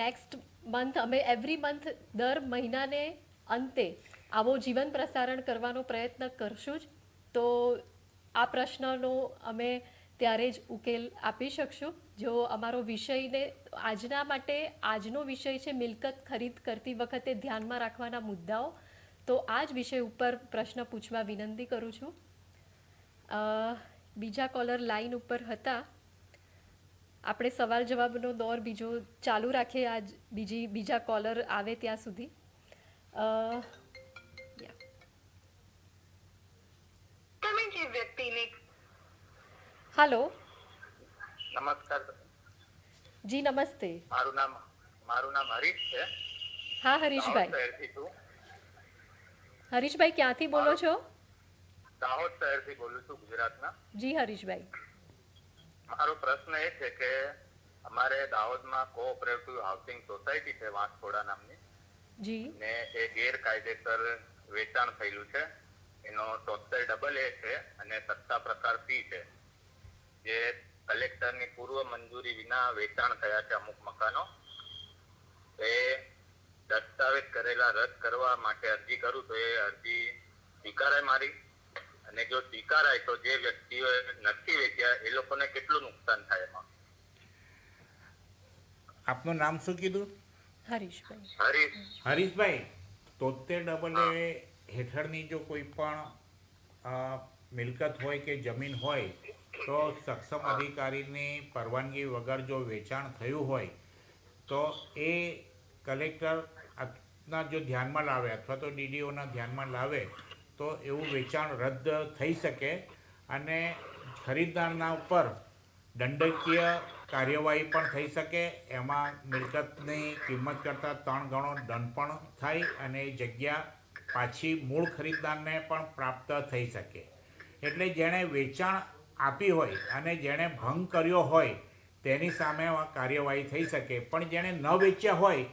નેક્સ્ટ મંથ, અમે એવરી મંથ દર મહિનાને અંતે આવો જીવન પ્રસારણ કરવાનો પ્રયત્ન કરશું જ. તો આ પ્રશ્નનો અમે ત્યારે જ ઉકેલ આપી શકશું. જો અમારો વિષયને આજના માટે આજનો વિષય છે મિલકત ખરીદ કરતી વખતે ધ્યાનમાં રાખવાના મુદ્દાઓ, તો આ જ વિષય ઉપર પ્રશ્ન પૂછવા વિનંતી કરું છું. બીજા કોલર લાઈન ઉપર હતા. આપણે સવાલ જવાબનો દોર બીજો ચાલુ રાખીએ આજ બીજા કોલર આવે ત્યાં સુધી. તમે જે વ્યક્તિને હાલો. નમસ્કાર. જી નમસ્તે. મારું નામ હરીશ છે. હા હરીશભાઈ. હરીશભાઈ ક્યાંથી બોલો છો? દાહોદ શહેરથી બોલું છું, ગુજરાતના. જી હરીશભાઈ. મારો પ્રશ્ન એ છે કે અમારે દાહોદમાં કોઓપરેટિવ હાઉસિંગ સોસાયટી છે વાંસખોડા નામની. જી. ને એ ગેરકાયદેસર વેચાણ થયેલું છે. એનો 73 AA છે અને સત્તા પ્રકાર C છે. જે કલેક્ટરની પૂર્વ મંજૂરી વિના વેચાણ થયા છે અમુક મકાનો. એ દસ્તાવેજ કરેલા રદ કરવા માટે અરજી કરું તો એ અરજી સ્વીકારાય મારી? અને જો સ્વીકારાય તો જે વ્યક્તિઓ નથી વેચ્યા એ લોકોને કેટલું નુકસાન થાય એમાં? આપનું નામ શું કીધું? હરીશભાઈ. હરીશભાઈ, 73 AA હેઠળની જો કોઈ પણ મિલકત હોય કે જમીન હોય તો સક્ષમ અધિકારીની પરવાનગી વગર જો વેચાણ થયું હોય તો એ કલેક્ટરના જો ધ્યાનમાં લાવે અથવા તો DDOના ધ્યાનમાં લાવે તો એવું વેચાણ રદ થઈ શકે અને ખરીદદારના ઉપર દંડકીય કાર્યવાહી પણ થઈ શકે. એમાં મિલકતની કિંમત કરતાં 3 ગણો દંડ પણ થાય અને જગ્યા પાછી મૂળ ખરીદદારને પણ પ્રાપ્ત થઈ શકે. એટલે જેણે વેચાણ આપી હોય અને જેણે ભંગ કર્યો હોય તેની સામે કાર્યવાહી થઈ શકે, પણ જેણે ન વેચ્યા હોય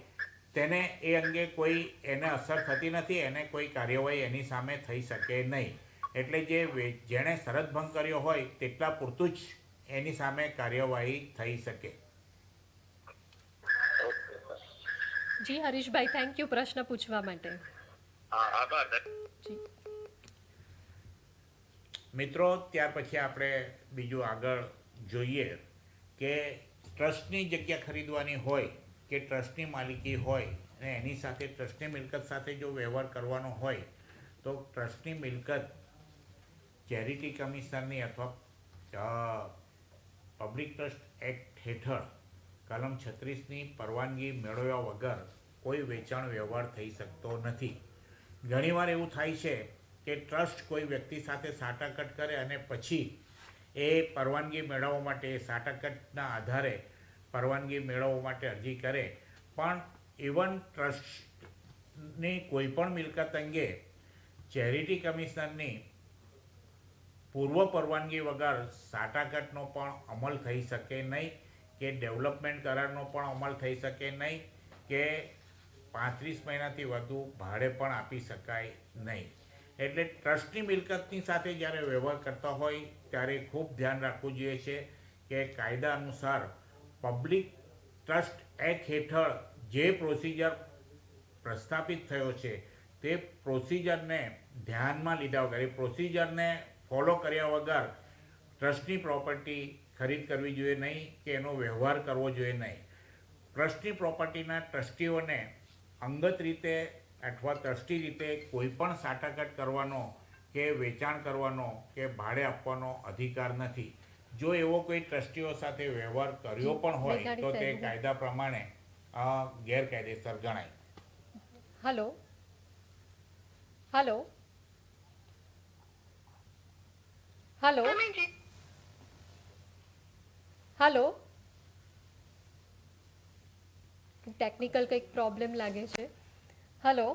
તેને એ અંગે કોઈ એને અસર થતી નથી, એને કોઈ કાર્યવાહી એની સામે થઈ શકે નહીં. એટલે જેણે શરત ભંગ કર્યો હોય તેટલા પૂરતું જ એની સામે કાર્યવાહી થઈ શકે. જી હરીશભાઈ, થેન્ક યુ પ્રશ્ન પૂછવા માટે. મિત્રો, ત્યાર પછી આપણે બીજું આગળ જોઈએ કે ટ્રસ્ટની જગ્યા ખરીદવાની હોય કે ટ્રસ્ટની માલિકી હોય અને એની સાથે ટ્રસ્ટની મિલકત સાથે જો વ્યવહાર કરવાનો હોય તો ટ્રસ્ટની મિલકત ચેરિટી કમિશનરની અથવા પબ્લિક ટ્રસ્ટ એક્ટ હેઠળ કલમ 36ની પરવાનગી મેળવ્યા વગર કોઈ વેચાણ વ્યવહાર થઈ શકતો નથી. ઘણીવાર એવું થાય છે કે ટ્રસ્ટ કોઈ વ્યક્તિ સાથે સાટાકટ કરે અને પછી એ પરવાનગી મેળવવા માટે સાટાકટના આધારે પરવાનગી મેળવવા માટે અરજી કરે, પણ ઇવન ટ્રસ્ટ ટ્રસ્ટની કોઈ પણ મિલકત અંગે ચેરિટી કમિશનરની પૂર્વ પરવાનગી વગર સાટાઘાટનો પણ અમલ થઈ શકે નહીં, કે ડેવલપમેન્ટ કરારનો પણ અમલ થઈ શકે નહીં, કે 35 મહિનાથી વધુ ભાડે પણ આપી શકાય નહીં. એટલે ટ્રસ્ટની મિલકતની સાથે જ્યારે વ્યવહાર કરતા હોય ત્યારે ખૂબ ધ્યાન રાખવું જોઈએ છે કે કાયદા અનુસાર પબ્લિક ટ્રસ્ટ એક્ટ હેઠળ જે પ્રોસિજર પ્રસ્થાપિત થયો છે તે પ્રોસિજરને ધ્યાનમાં લીધા વગર, એ પ્રોસિજરને ફોલો કર્યા વગર ટ્રસ્ટની પ્રોપર્ટી ખરીદ કરવી જોઈએ નહીં, કે એનો વ્યવહાર કરવો જોઈએ નહીં. ટ્રસ્ટની પ્રોપર્ટીના ટ્રસ્ટીઓને અંગત રીતે અથવા ટ્રસ્ટી રીતે કોઈ પણ સાટાઘાટ કરવાનો કે વેચાણ કરવાનો કે ભાડે આપવાનો અધિકાર નથી. જો એવો કોઈ ટ્રસ્ટીઓ સાથે વ્યવહાર કર્યો પણ હોય તો તે કાયદા પ્રમાણે ગેરકાયદેસર ગણાય. Hello hello hello hello, technical કંઈક પ્રોબ્લેમ લાગે છે. હલો,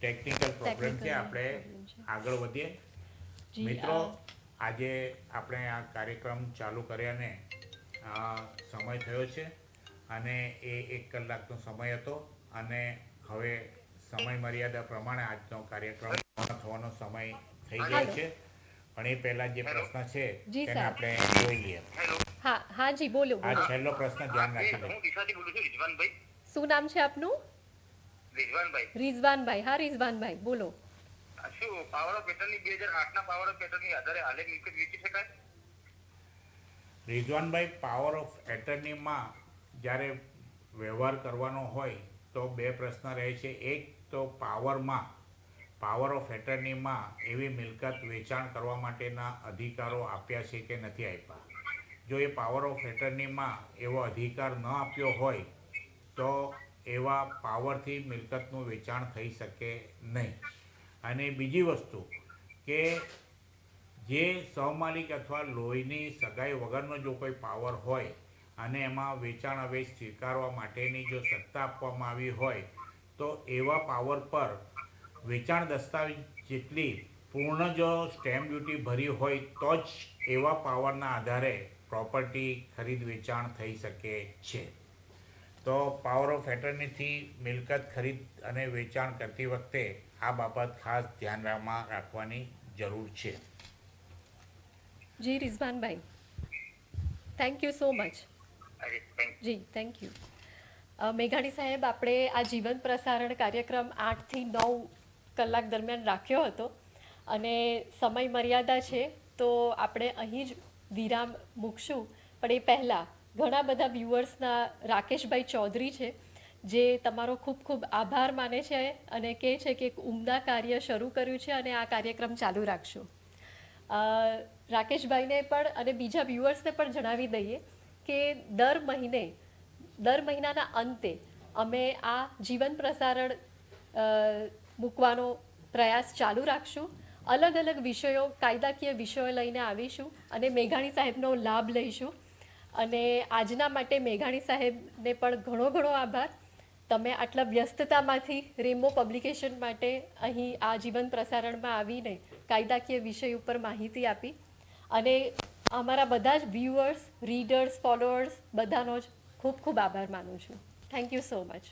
ટેકનિકલ પ્રોબ્લેમ છે, આપણે આગળ વધીએ. મિત્રો, આજે આપણે આ કાર્યક્રમ ચાલુ કર્યાને સમય થયો છે અને એ 1 કલાકનો સમય હતો અને હવે સમય મર્યાદા પ્રમાણે આજનો કાર્યક્રમ પૂર્ણ થવાનો સમય થઈ ગયો છે. પણ એ પહેલા જે પ્રશ્ન છે તેને આપણે જોઈ લઈએ. હા હા જી બોલો. આ છેલ્લો પ્રશ્ન ધ્યાન રાખી લો. હું દિશાથી બોલું છું, રિઝવાનભાઈ. શું નામ છે આપનું? રિઝવાનભાઈ. રિઝવાનભાઈ. હા રિઝવાનભાઈ બોલો. શું પાવર ઓફ એટર્ની 2008 ના પાવર ઓફ એટર્ની આધારે હાલે મિલકત વેચી શકાય? રિઝવાનભાઈ, પાવર ઓફ એટર્નીમાં જ્યારે વ્યવહાર કરવાનો હોય તો 2 પ્રશ્ન રહે છે. એક તો પાવર ઓફ એટર્નીમાં એવી મિલકત વેચાણ કરવા માટેના અધિકારો આપ્યા છે કે નથી આપ્યા. જો એ પાવર ઓફ એટર્નીમાં એવો અધિકાર ન આપ્યો હોય તો એવા પાવરથી મિલકતનું વેચાણ થઈ શકે નહીં. અને બીજી વસ્તુ કે જે સહમાલિક અથવા લોહીની સગાઈ વગરનો જો કોઈ પાવર હોય અને એમાં વેચાણ આવેશ સ્વીકારવા માટેની જો સત્તા આપવામાં આવી હોય તો એવા પાવર પર વેચાણ દસ્તાવેજ જેટલી પૂર્ણ જો સ્ટેમ્પ ડ્યુટી ભરી હોય તો જ એવા પાવરના આધારે પ્રોપર્ટી ખરીદ વેચાણ થઈ શકે છે. તો પાવર ઓફ એટર્નીથી મિલકત ખરીદ અને વેચાણ કરતી વખતે આ બાબત ખાસ ધ્યાનમાં રાખવાની જરૂર છે. જી રિઝવાનભાઈ, થેન્ક યુ સો મચ. જી થેન્ક યુ. મેઘાણી સાહેબ, આપણે આ જીવંત પ્રસારણ કાર્યક્રમ 8 થી 9 કલાક દરમિયાન રાખ્યો હતો અને સમય મર્યાદા છે તો આપણે અહીં જ વિરામ મૂકશું. પણ એ પહેલાં ઘણા બધા વ્યુઅર્સના રાકેશભાઈ ચૌધરી છે જે તમારો ખૂબ ખૂબ આભાર માને છે અને કહે છે કે એક ઉમદા કાર્ય શરૂ કર્યું છે અને આ કાર્યક્રમ ચાલુ રાખશો. રાકેશભાઈને પણ અને બીજા વ્યુઅર્સને પણ જણાવી દઈએ કે દર મહિનાના અંતે અમે આ જીવન પ્રસારણ મૂકવાનો પ્રયાસ ચાલુ રાખશું. અલગ અલગ વિષયો, કાયદાકીય વિષયો લઈને આવીશું અને મેઘાણી સાહેબનો લાભ લઈશું. અને આજના માટે મેઘાણી સાહેબને પણ ઘણો ઘણો આભાર. તમે આટલા વ્યસ્તતામાંથી રેમ્બો પબ્લિકેશન માટે અહીં આ જીવન પ્રસારણમાં આવીને કાયદાકીય વિષય ઉપર માહિતી આપી અને અમારા બધા જ વ્યુઅર્સ, રીડર્સ, ફોલોઅર્સ બધાનો જ ખૂબ ખૂબ આભાર માનું છું. Thank you so much.